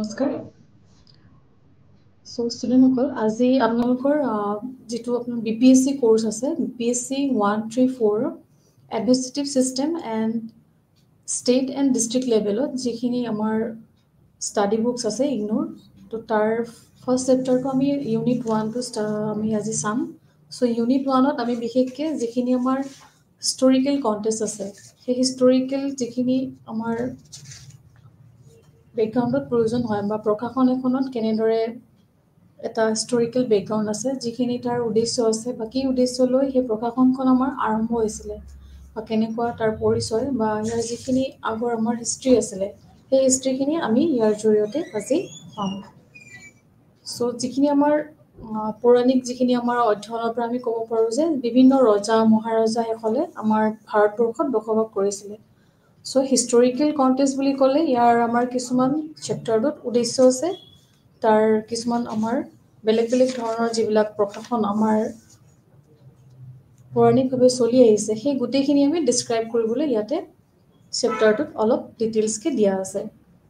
নমস্কাৰ সো ষ্টুডেণ্টসকল আজি আপোনালোকৰ যেটো আপোনাৰ বিপিএসসি কোৰ্স আছে BPSC 134 administrative system and state and district লেভেলত যিখিনি আমাৰ ষ্টাডি বুকছ আছে ইগনোৰ তো তাৰ ফাৰ্ষ্ট চেপ্টাৰটো আমি ইউনিট 1 আমি আজি চাম সো ইউনিট 1ত আমি বিশেষকৈ যিখিনি আমাৰ হিষ্টৰিকেল কন্টেক্সট আছে সেই হিষ্টৰিকেল যিখিনি আমাৰ বেকগ্ৰাউণ্ডত প্ৰয়োজন হয় বা প্ৰকাশন এখনত কেনেদৰে এটা হিষ্টৰিকেল বেকগ্ৰাউণ্ড আছে যিখিনি তাৰ উদ্দেশ্য আছে বা কি উদ্দেশ্য লৈ সেই প্ৰকাশনখন আমাৰ আৰম্ভ হৈছিলে বা কেনেকুৱা তাৰ পৰিচয় বা ইয়াৰ যিখিনি আগৰ আমাৰ হিষ্ট্ৰী আছিলে সেই হিষ্ট্ৰীখিনি আমি ইয়াৰ জৰিয়তে আজি পাম সো যিখিনি আমাৰ পৌৰাণিক যিখিনি আমাৰ অধ্যয়নৰ পৰা আমি ক'ব পাৰোঁ যে বিভিন্ন ৰজা মহাৰজাসকলে আমাৰ ভাৰতবৰ্ষত বসবাস কৰিছিলে সো হিষ্টৰিকেল কন্টেক্সট বুলি ক'লে ইয়াৰ আমাৰ কিছুমান চেপ্টাৰটোত উদ্দেশ্য আছে তাৰ কিছুমান আমাৰ বেলেগ বেলেগ ধৰণৰ যিবিলাক প্ৰকাশন আমাৰ পৌৰাণিকভাৱে চলি আহিছে সেই গোটেইখিনি আমি ডিসক্ৰাইব কৰিবলৈ ইয়াতে চেপ্টাৰটোত অলপ ডিটেইলছকে দিয়া আছে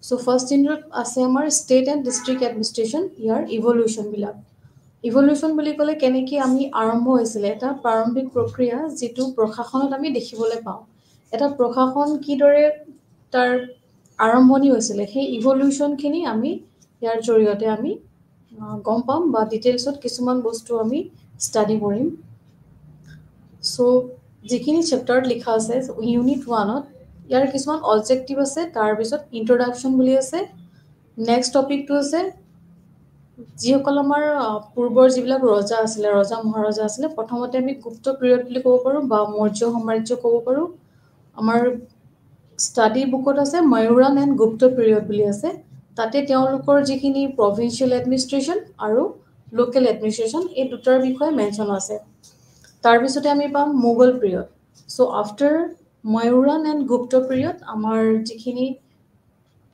সো ফাৰ্ষ্ট ইউনিট আছে আমাৰ state and district administration year evolution বুলি ক'লে কেনেকৈ আমি আৰম্ভ হৈছিলে এটা প্ৰাৰম্ভিক প্ৰক্ৰিয়া যিটো প্ৰশাসনত আমি দেখিবলৈ পাওঁ এটা প্ৰশাসন কিদৰে তাৰ আৰম্ভণি হৈছিলে সেই ইভলিউশ্যনখিনি আমি ইয়াৰ জৰিয়তে আমি গম পাম বা ডিটেইলছত কিছুমান বস্তু আমি ষ্টাডি কৰিম সো যিখিনি চেপ্টাৰত লিখা আছে ইউনিট 1ত ইয়াৰ কিছুমান অবজেক্টিভ আছে তাৰ পিছত ইন্ট্ৰোডাকচন বুলি আছে নেক্সট টপিকটো আছে যিসকল আমাৰ পূৰ্বৰ যিবিলাক ৰজা আছিলে ৰজা মহাৰজা আছিলে প্ৰথমতে আমি গুপ্ত পিৰিয়ড বুলি ক'ব পাৰোঁ বা মৌৰ্য সাম্ৰাজ্য ক'ব পাৰোঁ আমাৰ ষ্টাডি বুকত আছে ময়ুৰান এণ্ড গুপ্ত পিৰিয়ড বুলি আছে তাতে তেওঁলোকৰ যিখিনি প্ৰভিন্সিয়েল এডমিনিষ্ট্ৰেশ্যন আৰু লোকেল এডমিনিষ্ট্ৰেশ্যন এই দুটাৰ বিষয়ে মেনশ্যন আছে তাৰ পিছতে আমি পাম Mughal period so after Mauryan and Gupta period আমাৰ যিখিনি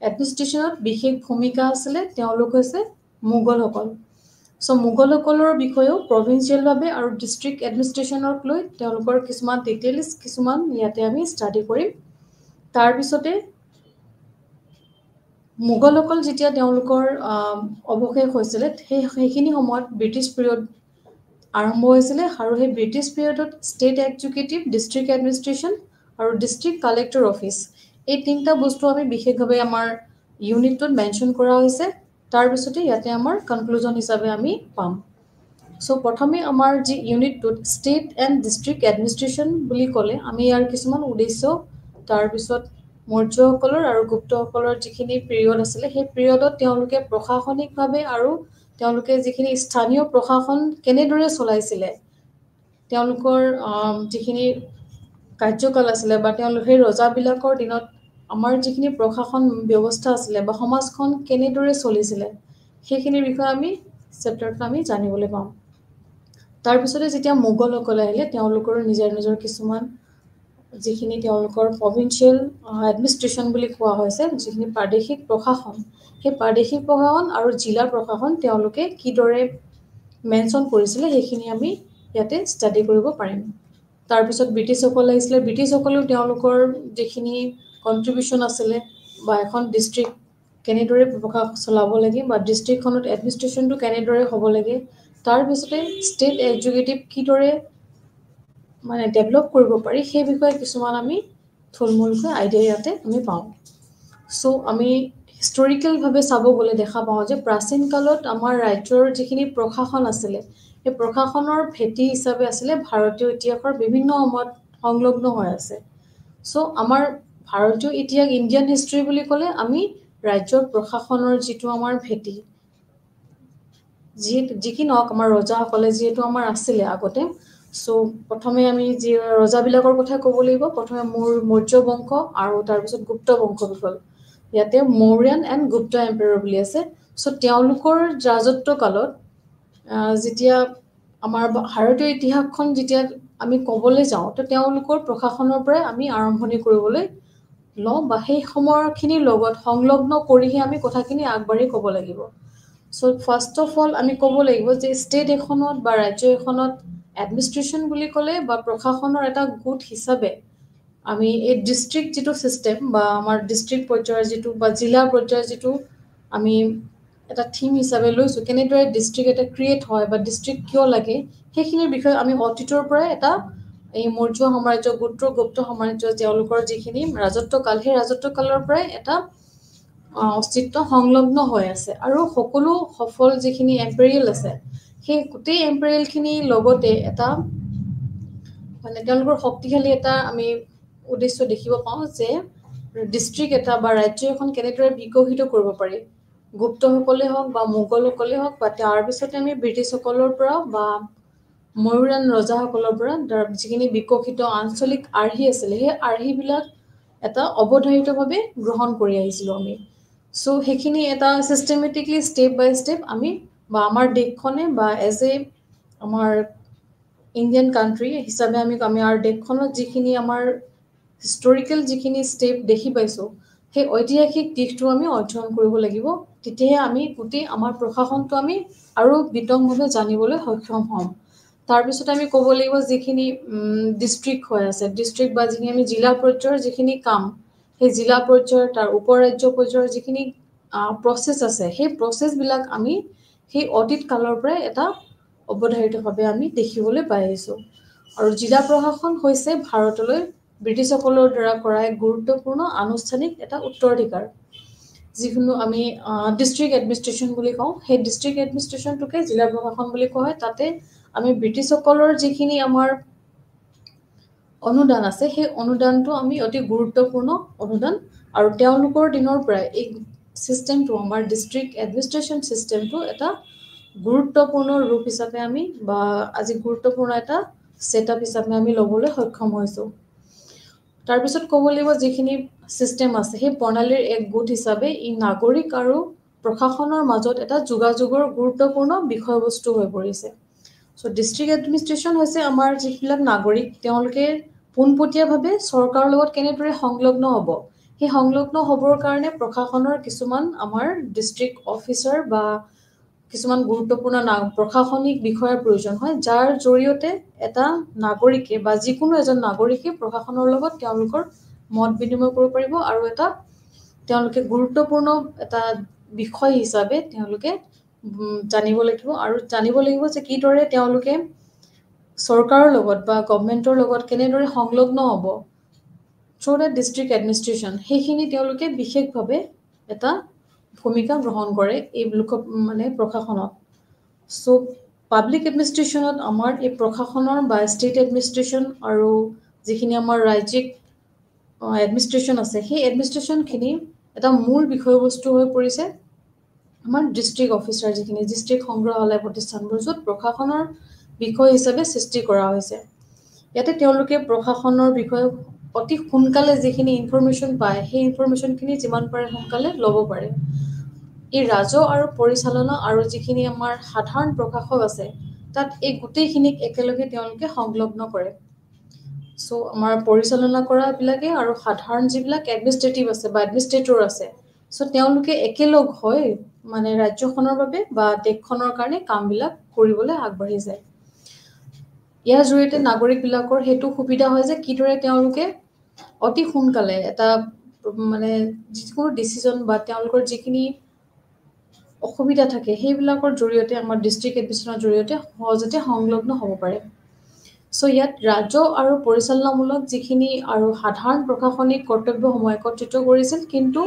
এডমিনিষ্ট্ৰেশ্যনত বিশেষ ভূমিকা আছিলে তেওঁলোক হৈছে মোগলসকল সো মোগলসকলৰ বিষয়েও প্ৰভিন্সিয়েলভাৱে আৰু ডিস্ট্ৰিক্ট এডমিনিষ্ট্ৰেশ্যনক লৈ তেওঁলোকৰ কিছুমান ডিটেইলছ কিছুমান ইয়াতে আমি ষ্টাডি কৰিম তাৰ পিছতে মোগলসকল যেতিয়া তেওঁলোকৰ অৱশেষ হৈছিলে সেইখিনি সময়ত ব্ৰিটিছ পিৰিয়ড আৰম্ভ হৈছিলে আৰু সেই ব্ৰিটিছ পিৰিয়ডত ষ্টেট এক্সিকিউটিভ ডিস্ট্ৰিক্ট এডমিনিষ্ট্ৰেশ্যন আৰু ডিস্ট্ৰিক্ট কালেক্টৰ অফিচ এই তিনিটা বস্তু আমি বিশেষভাৱে আমাৰ ইউনিটটোত মেনশ্যন কৰা হৈছে তাৰ পিছতে ইয়াতে আমাৰ কনক্লুজন হিচাপে আমি পাম সো প্ৰথমে আমাৰ যি ইউনিটটোত ষ্টেট এণ্ড ডিস্ট্ৰিক্ট এডমিনিষ্ট্ৰেশ্যন বুলি ক'লে আমি ইয়াৰ কিছুমান উদ্দেশ্য তাৰ পিছত মৌৰ্যসকলৰ আৰু গুপ্তসকলৰ যিখিনি পিৰিয়ড আছিলে সেই পিৰিয়ডত তেওঁলোকে প্ৰশাসনিকভাৱে আৰু তেওঁলোকে যিখিনি স্থানীয় প্ৰশাসন কেনেদৰে চলাইছিলে তেওঁলোকৰ যিখিনি কাৰ্যকাল আছিলে বা তেওঁলোক সেই ৰজাবিলাকৰ দিনত আমাৰ যিখিনি প্ৰশাসন ব্যৱস্থা আছিলে বা সমাজখন কেনেদৰে চলিছিলে সেইখিনিৰ বিষয়ে আমি চেপ্টাৰটো আমি জানিবলৈ পাম তাৰ পিছতে যেতিয়া মোগলসকল আহিলে তেওঁলোকৰ নিজৰ কিছুমান যিখিনি তেওঁলোকৰ প্ৰভিন্সিয়েল এডমিনিষ্ট্ৰেশ্যন বুলি কোৱা হৈছে যিখিনি প্ৰাদেশিক প্ৰশাসন সেই প্ৰাদেশিক প্ৰশাসন আৰু জিলা প্ৰশাসন তেওঁলোকে কিদৰে মেনশ্যন কৰিছিলে সেইখিনি আমি ইয়াতে ষ্টাডি কৰিব পাৰিম তাৰ পিছত ব্ৰিটিছসকল আহিছিলে ব্ৰিটিছসকলেও তেওঁলোকৰ যিখিনি কন্ট্ৰিবিউশ্যন আছিলে বা এখন ডিস্ট্ৰিক্ট কেনেদৰে প্ৰশাসন চলাব লাগে বা ডিস্ট্ৰিক্টখনত এডমিনিষ্ট্ৰেশ্যনটো কেনেদৰে হ'ব লাগে তাৰ পিছতে ষ্টেট এক্সিকিউটিভ কিদৰে মানে ডেভেলপ কৰিব পাৰি সেই বিষয়ে কিছুমান আমি থুলমূলকৈ আইডিয়া ইয়াতে আমি পাওঁ সো আমি হিষ্টৰিকেলভাৱে চাব গ'লে দেখা পাওঁ যে প্ৰাচীন কালত আমাৰ ৰাজ্যৰ যিখিনি প্ৰশাসন আছিলে সেই প্ৰশাসনৰ ভেটি হিচাপে আছিলে ভাৰতীয় ইতিহাসৰ বিভিন্ন সময়ত সংলগ্ন হৈ আছে সো আমাৰ ভাৰতীয় ইতিহাস ইণ্ডিয়ান হিষ্ট্ৰী বুলি ক'লে আমি ৰাজ্যৰ প্ৰশাসনৰ যিটো আমাৰ ভেটি যি কি নহওক আমাৰ ৰজাসকলে যিহেতু আমাৰ আছিলে আগতে সো প্ৰথমে আমি যি ৰজাবিলাকৰ কথা ক'ব লাগিব প্ৰথমে মৌৰ্য বংশ আৰু তাৰপিছত গুপ্ত বংশ বিকল ইয়াতে মৌৰ্যান এণ্ড গুপ্ত এম্পায়াৰ বুলি আছে সো তেওঁলোকৰ ৰাজত্ব কালত যেতিয়া আমাৰ ভাৰতীয় ইতিহাসখন যেতিয়া আমি ক'বলৈ যাওঁ তো তেওঁলোকৰ প্ৰশাসনৰ পৰাই আমি আৰম্ভণি কৰিবলৈ লওঁ বা সেই সময়খিনিৰ লগত সংলগ্ন কৰিহে আমি কথাখিনি আগবাঢ়ি ক'ব লাগিব সো ফাৰ্ষ্ট অফ অল আমি ক'ব লাগিব যে ষ্টেট এখনত বা ৰাজ্য এখনত এডমিনিষ্ট্ৰেশ্যন বুলি ক'লে বা প্ৰশাসনৰ এটা গোট হিচাপে আমি এই ডিস্ট্ৰিক্ট যিটো ছিষ্টেম বা আমাৰ ডিস্ট্ৰিক্ট পৰ্যায়ৰ যিটো বা জিলা পৰ্যায়ৰ যিটো আমি এটা থিম হিচাপে লৈছোঁ কেনেদৰে ডিষ্ট্ৰিক্ট এটা ক্ৰিয়েট হয় বা ডিষ্ট্ৰিক্ট কিয় লাগে সেইখিনিৰ বিষয়ে আমি অতীতৰ পৰাই এটা এই মৌৰ্য সাম্ৰাজ্য গুপ্ত সাম্ৰাজ্য তেওঁলোকৰ যিখিনি ৰাজত্বকাল সেই ৰাজত্বকালৰ পৰাই এটা অস্তিত্ব সংলগ্ন হৈ আছে আৰু সকলো সফল যিখিনি এম্পেৰিয়েল আছে সেই গোটেই এম্পেৰিয়েলখিনিৰ লগতে এটা মানে তেওঁলোকৰ শক্তিশালী এটা আমি উদ্দেশ্য দেখিব পাওঁ যে ডিষ্ট্ৰিক্ট এটা বা ৰাজ্য এখন কেনেদৰে বিকশিত কৰিব পাৰি গুপ্তসকলে হওক বা মোগলসকলে হওক বা তাৰপিছতে আমি ব্ৰিটিছসকলৰ পৰা বা ময়ূৰাণ ৰজাসকলৰ পৰা যিখিনি বিকশিত আঞ্চলিক আৰ্হি আছিলে সেই আৰ্হিবিলাক এটা অৱধাৰিতভাৱে গ্ৰহণ কৰি আহিছিলোঁ আমি চ' সেইখিনি এটা ছিষ্টেমেটিকলি ষ্টেপ বাই ষ্টেপ আমি বা আমাৰ দেশখনে বা এজ এ আমাৰ ইণ্ডিয়ান কাণ্ট্ৰি হিচাপে আমি আমাৰ দেশখনত যিখিনি আমাৰ হিষ্টৰিকেল যিখিনি ষ্টেপ দেখি পাইছোঁ সেই ঐতিহাসিক দিশটো আমি অধ্যয়ন কৰিব লাগিব তেতিয়াহে আমি গোটেই আমাৰ প্ৰশাসনটো আমি আৰু বিতংভাৱে জানিবলৈ সক্ষম হ'ম তাৰপিছত আমি ক'ব লাগিব যিখিনি ডিষ্ট্ৰিক্ট হৈ আছে ডিষ্ট্ৰিক্ট বা যিখিনি আমি জিলা পৰ্যায়ৰ যিখিনি কাম সেই জিলা পৰ্যায়ৰ তাৰ উপ ৰাজ্য পৰ্যায়ৰ যিখিনি প্ৰচেছ আছে সেই প্ৰচেছবিলাক আমি সেই অতীত কালৰ পৰাই এটা অৱধাৰিতভাৱে আমি দেখিবলৈ পাই আহিছোঁ আৰু জিলা প্ৰশাসন হৈছে ভাৰতলৈ ব্ৰিটিছসকলৰ দ্বাৰা কৰা এক গুৰুত্বপূৰ্ণ আনুষ্ঠানিক এটা উত্তৰাধিকাৰ যিকোনো আমি ডিষ্ট্ৰিক্ট এডমিনিষ্ট্ৰেশ্যন বুলি কওঁ সেই ডিষ্ট্ৰিক্ট এডমিনিষ্ট্ৰেশ্যনটোকে জিলা প্ৰশাসন বুলি কোৱা হয় তাতে আমি ব্ৰিটিছসকলৰ যিখিনি আমাৰ অনুদান আছে সেই অনুদানটো আমি অতি গুৰুত্বপূৰ্ণ অনুদান আৰু তেওঁলোকৰ দিনৰ পৰাই এই চিষ্টেমটো আমাৰ ডিষ্ট্ৰিক্ট এডমিনিষ্ট্ৰেশ্যন চিষ্টেমটো এটা গুৰুত্বপূৰ্ণ ৰূপ হিচাপে আমি বা আজি গুৰুত্বপূৰ্ণ এটা ছেটআপ হিচাপে আমি ল'বলৈ সক্ষম হৈছোঁ তাৰপিছত ক'ব লাগিব যিখিনি চিষ্টেম আছে সেই প্ৰণালীৰ এক গোট হিচাপে ই নাগৰিক আৰু প্ৰশাসনৰ মাজত এটা যোগাযোগৰ গুৰুত্বপূৰ্ণ বিষয়বস্তু হৈ পৰিছে চ' ডিষ্ট্ৰিক্ট এডমিনিষ্ট্ৰেশ্যন হৈছে আমাৰ যিবিলাক নাগৰিক তেওঁলোকে পোনপটীয়াভাৱে চৰকাৰৰ লগত কেনেদৰে সংলগ্ন হ'ব সেই সংলগ্ন হ'বৰ কাৰণে প্ৰশাসনৰ কিছুমান আমাৰ ডিষ্ট্ৰিক্ট অফিচাৰ বা কিছুমান গুৰুত্বপূৰ্ণ প্ৰশাসনিক বিষয়ৰ প্ৰয়োজন হয় যাৰ জৰিয়তে এটা নাগৰিকে বা যিকোনো এজন নাগৰিকে প্ৰশাসনৰ লগত তেওঁলোকৰ মত বিনিময় কৰিব পাৰিব আৰু এটা তেওঁলোকে গুৰুত্বপূৰ্ণ এটা বিষয় হিচাপে তেওঁলোকে জানিব লাগিব আৰু জানিব লাগিব যে কিদৰে তেওঁলোকে চৰকাৰৰ লগত বা গভমেণ্টৰ লগত কেনেদৰে সংলগ্ন হ'ব থ্ৰু দ্য ডিষ্ট্ৰিক্ট এডমিনিষ্ট্ৰেশ্যন সেইখিনি তেওঁলোকে বিশেষভাৱে এটা ভূমিকা গ্ৰহণ কৰে এই মানে প্ৰশাসনত চ' পাব্লিক এডমিনিষ্ট্ৰেশ্যনত আমাৰ এই প্ৰশাসনৰ বা ষ্টেট এডমিনিষ্ট্ৰেশ্যন আৰু যিখিনি আমাৰ ৰাজ্যিক এডমিনিষ্ট্ৰেশ্যন আছে সেই এডমিনিষ্ট্ৰেশ্যনখিনি এটা মূল বিষয়বস্তু হৈ পৰিছে আমাৰ ডিষ্ট্ৰিক্ট অফিচাৰ যিখিনি ডিষ্ট্ৰিক্ট সংগ্ৰহালয় প্ৰতিষ্ঠানবোৰ য'ত প্ৰশাসনৰ বিষয় হিচাপে সৃষ্টি কৰা হৈছে ইয়াতে তেওঁলোকে প্ৰশাসনৰ বিষয়ে অতি সোনকালে যিখিনি ইনফৰমেশ্যন পায় সেই ইনফৰমেশ্যনখিনি যিমান পাৰে সোনকালে ল'ব পাৰে এই ৰাজহ আৰু পৰিচালনা আৰু যিখিনি আমাৰ সাধাৰণ প্ৰশাসক আছে তাত এই গোটেইখিনিক একেলগে তেওঁলোকে সংলগ্ন কৰে চ' আমাৰ পৰিচালনা কৰাবিলাকে আৰু সাধাৰণ যিবিলাক এডমিনিষ্ট্ৰেটিভ আছে বা এডমিনিষ্ট্ৰেটৰ আছে চ' তেওঁলোকে একেলগ হৈ মানে ৰাজ্যখনৰ বাবে বা দেশখনৰ কাৰণে কামবিলাক কৰিবলৈ আগবাঢ়ি যায় ইয়াৰ জৰিয়তে নাগৰিকবিলাকৰ সেইটো সুবিধা হয় যে কিদৰে তেওঁলোকে অতি সোনকালে এটা মানে যিকোনো ডিচিজন বা তেওঁলোকৰ যিখিনি অসুবিধা থাকে সেইবিলাকৰ জৰিয়তে আমাৰ ডিষ্ট্ৰিক্ট এডমিনিষ্ট্ৰেশ্যনৰ জৰিয়তে সহজতে সংলগ্ন হ'ব পাৰে চ' ইয়াত ৰাজহ আৰু পৰিচালনামূলক যিখিনি আৰু সাধাৰণ প্ৰশাসনিক কৰ্তব্যসমূহ একত্ৰিত কৰিছিল কিন্তু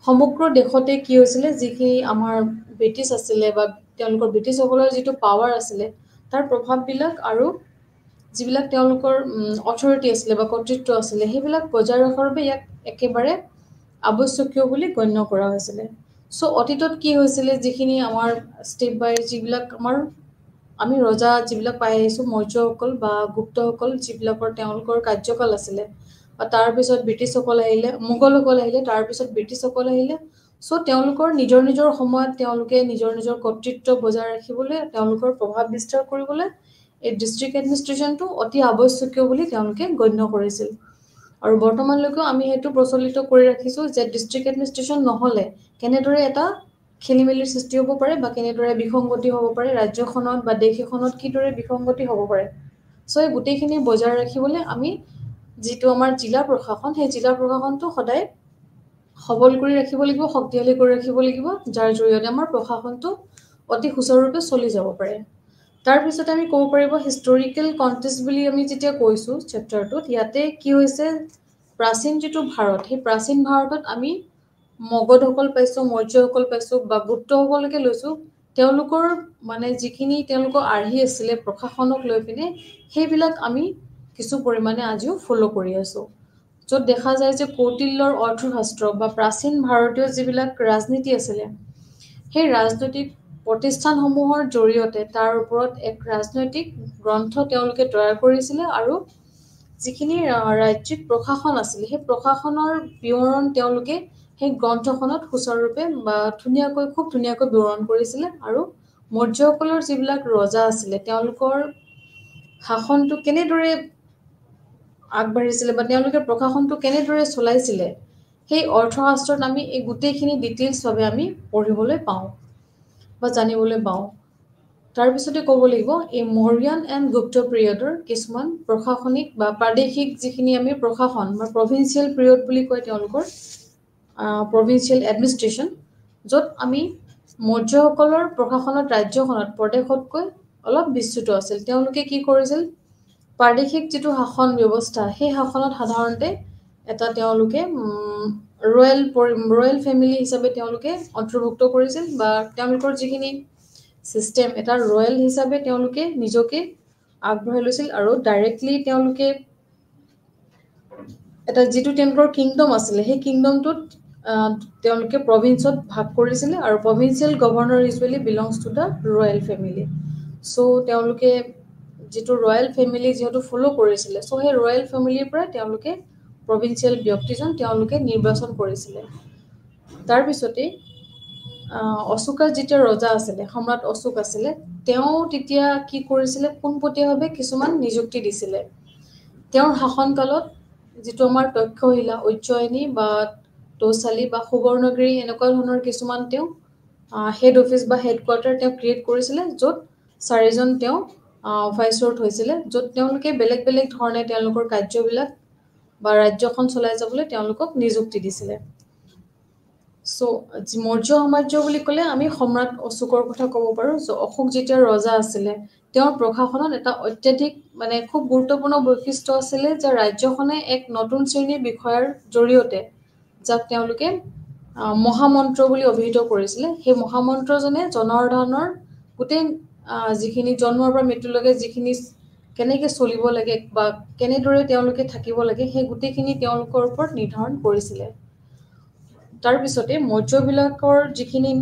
সমগ্ৰ দেশতে কি হৈছিলে যিখিনি আমাৰ ব্ৰিটিছ আছিলে বা তেওঁলোকৰ ব্ৰিটিছসকলৰ যিটো পাৱাৰ আছিলে তাৰ প্ৰভাৱবিলাক আৰু যিবিলাক তেওঁলোকৰ অথৰিটি আছিলে বা কৰ্তৃত্ব আছিলে সেইবিলাক বজাই ৰখাৰ বাবে ইয়াক একেবাৰে আৱশ্যকীয় বুলি গণ্য কৰা হৈছিলে চ' অতীতত কি হৈছিলে যিখিনি আমাৰ ষ্টেপ বাই যিবিলাক আমাৰ আমি ৰজা যিবিলাক পাই আহিছোঁ মৌৰ্যসকল বা গুপ্তসকল যিবিলাকৰ তেওঁলোকৰ কাৰ্যকাল আছিলে বা তাৰপিছত ব্ৰিটিছসকল আহিলে মোগলসকল আহিলে তাৰপিছত ব্ৰিটিছসকল আহিলে চ' তেওঁলোকৰ নিজৰ নিজৰ সময়ত তেওঁলোকে নিজৰ নিজৰ কৰ্তৃত্ব বজাই ৰাখিবলৈ তেওঁলোকৰ প্ৰভাৱ বিস্তাৰ কৰিবলৈ এই ডিষ্ট্ৰিক্ট এডমিনিষ্ট্ৰেশ্যনটো অতি আৱশ্যকীয় বুলি তেওঁলোকে গণ্য কৰিছিল আৰু বৰ্তমানলৈকেও আমি সেইটো প্ৰচলিত কৰি ৰাখিছোঁ যে ডিষ্ট্ৰিক্ট এডমিনিষ্ট্ৰেশ্যন নহ'লে কেনেদৰে এটা খেলি মেলিৰ সৃষ্টি হ'ব পাৰে বা কেনেদৰে বিসংগতি হ'ব পাৰে ৰাজ্যখনত বা দেশ এখনত কিদৰে বিসংগতি হ'ব পাৰে চ' এই গোটেইখিনি বজাই ৰাখিবলৈ আমি যিটো আমাৰ জিলা প্ৰশাসন সেই জিলা প্ৰশাসনটো সদায় সবল কৰি ৰাখিব লাগিব, শক্তিশালী কৰি ৰাখিব লাগিব, যাৰ জৰিয়তে আমাৰ প্ৰশাসনটো অতি সুচাৰুৰূপে চলি যাব পাৰে। তাৰপিছতে আমি ক'ব পাৰিব হিষ্টৰিকেল কণ্টেক্সট বুলি আমি যেতিয়া কৈছোঁ চেপ্টাৰটোত, ইয়াতে কি হৈছে প্ৰাচীন যিটো ভাৰত, সেই প্ৰাচীন ভাৰতত আমি মগধসকল পাইছোঁ, মৌৰ্যসকল পাইছোঁ বা গুপ্তসকলকে লৈছোঁ। তেওঁলোকৰ মানে যিখিনি তেওঁলোকৰ আৰ্হি আছিলে প্ৰশাসনক লৈ পিনে, সেইবিলাক আমি কিছু পৰিমাণে আজিও ফ'ল' কৰি আছোঁ। য'ত দেখা যায় যে কৌটিল্যৰ অৰ্থশাস্ত্ৰ বা প্ৰাচীন ভাৰতীয় যিবিলাক ৰাজনীতি আছিলে, সেই ৰাজনৈতিক প্ৰতিষ্ঠানসমূহৰ জৰিয়তে তাৰ ওপৰত এক ৰাজনৈতিক গ্ৰন্থ তেওঁলোকে তৈয়াৰ কৰিছিলে আৰু যিখিনি ৰাজ্যিক প্ৰশাসন আছিলে সেই প্ৰশাসনৰ বিৱৰণ তেওঁলোকে সেই গ্ৰন্থখনত সুচাৰুৰূপে বা খুব ধুনীয়াকৈ বিৱৰণ কৰিছিলে। আৰু মৌৰ্যসকলৰ যিবিলাক ৰজা আছিলে তেওঁলোকৰ শাসনটো কেনেদৰে আগবাঢ়িছিলে বা তেওঁলোকে প্ৰশাসনটো কেনেদৰে চলাইছিলে, সেই অৰ্থশাস্ত্ৰত আমি এই গোটেইখিনি ডিটেইলছভাৱে আমি পঢ়িবলৈ পাওঁ বা জানিবলৈ পাওঁ। তাৰপিছতে ক'ব লাগিব এই মৌৰ্যান এণ্ড গুপ্ত পিৰিয়ডৰ কিছুমান প্ৰশাসনিক বা প্ৰাদেশিক যিখিনি আমি প্ৰশাসন বা প্ৰভিন্সিয়েল পিৰিয়ড বুলি কয় তেওঁলোকৰ প্ৰভিন্সিয়েল এডমিনিষ্ট্ৰেশ্যন, য'ত আমি মৌৰ্যসকলৰ প্ৰশাসনত ৰাজ্যখনত প্ৰদেশতকৈ অলপ বিচ্যুত আছিল। তেওঁলোকে কি কৰিছিল, প্ৰাদেশিক যিটো শাসন ব্যৱস্থা সেই শাসনত সাধাৰণতে এটা তেওঁলোকে ৰয়েল ফেমিলি হিচাপে তেওঁলোকে অন্তৰ্ভুক্ত কৰিছিল বা তেওঁলোকৰ যিখিনি ছিষ্টেম এটা ৰয়েল হিচাপে তেওঁলোকে নিজকে আগবঢ়াই লৈছিল। আৰু ডাইৰেক্টলি তেওঁলোকে এটা যিটো তেওঁলোকৰ কিংডম আছিলে সেই কিংডমটোত তেওঁলোকে প্ৰভিন্সত ভাগ কৰিছিলে আৰু provincial governor usually belongs to the royal family. So' তেওঁলোকে যিটো ৰয়েল ফেমিলি যিহেতু ফ'ল' কৰিছিলে, চ' সেই ৰয়েল ফেমিলিৰ পৰা তেওঁলোকে প্ৰভিন্সিয়েল ব্যক্তিজন তেওঁলোকে নিৰ্বাচন কৰিছিলে। তাৰপিছতেই অশোকা যেতিয়া ৰজা আছিলে, সম্ৰাট অশোক আছিলে, তেওঁ তেতিয়া কি কৰিছিলে পোনপটীয়াভাৱে কিছুমান নিযুক্তি দিছিলে। তেওঁৰ শাসনকালত যিটো আমাৰ তক্ষশিলা, উজ্জয়িনী বা তৌচালি বা সুবৰ্ণগিৰি এনেকুৱা ধৰণৰ কিছুমান তেওঁ হেড অফিচ বা হেডকোৱাৰ্টাৰ তেওঁ ক্ৰিয়েট কৰিছিলে, য'ত 4জন তেওঁ ভাইচৰয়ত হৈছিলে, য'ত তেওঁলোকে বেলেগ বেলেগ ধৰণে তেওঁলোকৰ কাৰ্যবিলাক বা ৰাজ্যখন চলাই যাবলৈ তেওঁলোকক নিযুক্তি দিছিলে। চ' মৌৰ্য সাম্ৰাজ্য বুলি ক'লে আমি সম্ৰাট অশোকৰ কথা ক'ব পাৰোঁ। অশোক যেতিয়া ৰজা আছিলে তেওঁৰ প্ৰশাসনত এটা অত্যাধিক মানে খুব গুৰুত্বপূৰ্ণ বৈশিষ্ট্য আছিলে যে ৰাজ্যখনে এক নতুন শ্ৰেণীৰ বিষয়াৰ জৰিয়তে, যাক তেওঁলোকে মহামন্ত্ৰ বুলি অভিহিত কৰিছিলে, সেই মহামন্ত্ৰজনে জনসাধাৰণৰ গোটেই যিখিনি জন্মৰ পৰা মৃত্যুলৈকে যিখিনি কেনেকৈ চলিব লাগে বা কেনেদৰে তেওঁলোকে থাকিব লাগে সেই গোটেইখিনি তেওঁলোকৰ ওপৰত নিৰ্ধাৰণ কৰিছিলে। তাৰপিছতে মৌৰ্যবিলাকৰ যিখিনি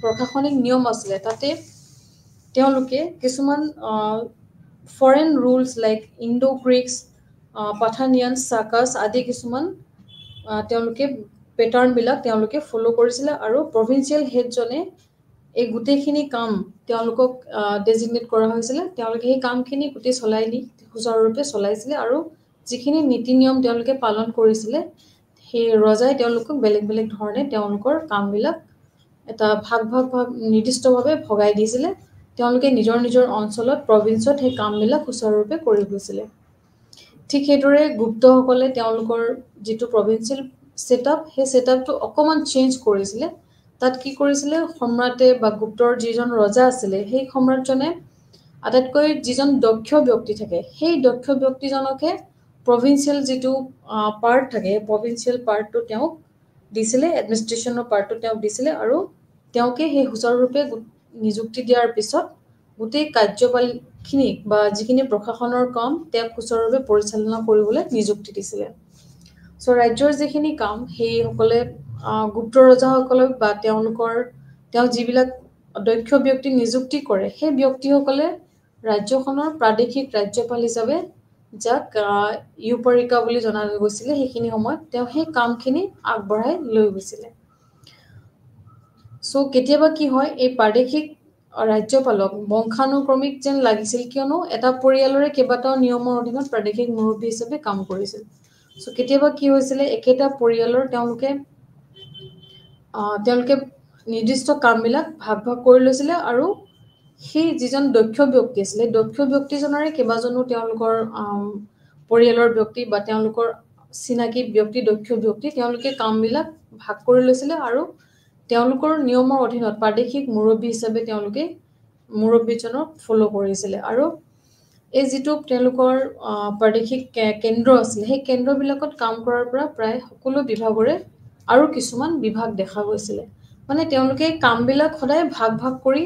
প্ৰশাসনিক নিয়ম আছিলে তাতে তেওঁলোকে কিছুমান ফৰেন ৰুলছ লাইক ইণ্ডো গ্ৰীক্স, পাঠানিয়ান, চাকাছ আদি কিছুমান তেওঁলোকে পেটাৰ্ণবিলাক তেওঁলোকে ফ'ল' কৰিছিলে। আৰু প্ৰভিন্সিয়েল হেডজনে এই গোটেইখিনি কাম তেওঁলোকক ডেজিগনেট কৰা হৈছিলে। তেওঁলোকে সেই কামখিনি গোটেই সুচাৰুৰূপে চলাইছিলে আৰু যিখিনি নীতি নিয়ম তেওঁলোকে পালন কৰিছিলে সেই ৰজাই তেওঁলোকক বেলেগ বেলেগ ধৰণে তেওঁলোকৰ কামবিলাক এটা নিৰ্দিষ্টভাৱে ভগাই দিছিলে। তেওঁলোকে নিজৰ নিজৰ অঞ্চলত প্ৰভিন্সত সেই কামবিলাক সুচাৰুৰূপে কৰি গৈছিলে। ঠিক সেইদৰে গুপ্তসকলে তেওঁলোকৰ যিটো প্ৰভিন্সিয়েল ছেটআপ সেই ছেটআপটো অকণমান চেঞ্জ কৰিছিলে। তাত কি কৰিছিলে, সম্ৰাটে বা গুপ্তৰ যিজন ৰজা আছিলে সেই সম্ৰাটজনে আটাইতকৈ যিজন দক্ষ ব্যক্তি থাকে সেই দক্ষ ব্যক্তিজনকে প্ৰভিন্সিয়েল যিটো পাৰ্ট থাকে প্ৰভিন্সিয়েল পাৰ্টটো তেওঁক দিছিলে, এডমিনিষ্ট্ৰেশ্যনৰ পাৰ্টটো তেওঁক দিছিলে আৰু তেওঁকে সেই সুচাৰুৰূপে নিযুক্তি দিয়াৰ পিছত গোটেই কাৰ্যপালখিনিক বা যিখিনি প্ৰশাসনৰ কাম তেওঁক সুচাৰুৰূপে পৰিচালনা কৰিবলৈ নিযুক্তি দিছিলে। চ' ৰাজ্যৰ যিখিনি কাম সেইসকলে গুপ্ত ৰজাসকলক বা তেওঁ যিবিলাক দক্ষ ব্যক্তিক নিযুক্তি কৰে সেই ব্যক্তিসকলে ৰাজ্যখনৰ প্ৰাদেশিক ৰাজ্যপাল হিচাপে, যাক ইউপাৰিকা বুলি জনা গৈছিলে, সেইখিনি সময়ত তেওঁ সেই কামখিনি আগবঢ়াই লৈ গৈছিলে। চ' কেতিয়াবা কি হয়, এই প্ৰাদেশিক ৰাজ্যপালক বংশানুক্ৰমিক যেন লাগিছিল, কিয়নো এটা পৰিয়ালৰে কেইবাটাও নিয়মৰ অধীনত প্ৰাদেশিক মুৰব্বী হিচাপে কাম কৰিছিল। চ' কেতিয়াবা কি হৈছিলে, একেটা পৰিয়ালৰ তেওঁলোকে নিৰ্দিষ্ট কামবিলাক ভাগ কৰি লৈছিলে আৰু সেই যিজন দক্ষ ব্যক্তি আছিলে দক্ষ ব্যক্তিজনৰে কেইবাজনো তেওঁলোকৰ পৰিয়ালৰ ব্যক্তি বা তেওঁলোকৰ চিনাকি ব্যক্তি দক্ষ ব্যক্তি তেওঁলোকে কামবিলাক ভাগ কৰি লৈছিলে আৰু তেওঁলোকৰ নিয়মৰ অধীনত প্ৰাদেশিক মুৰব্বী হিচাপে তেওঁলোকে মুৰব্বীজনক ফ'ল' কৰিছিলে আৰু এই যিটো তেওঁলোকৰ প্ৰাদেশিক কেন্দ্ৰ আছিলে সেই কেন্দ্ৰবিলাকত কাম কৰাৰ পৰা প্ৰায় সকলো বিভাগৰে আৰু কিছুমান বিভাগ দেখা গৈছিলে মানে তেওঁলোকে কামবিলাক সদায় ভাগ ভাগ কৰি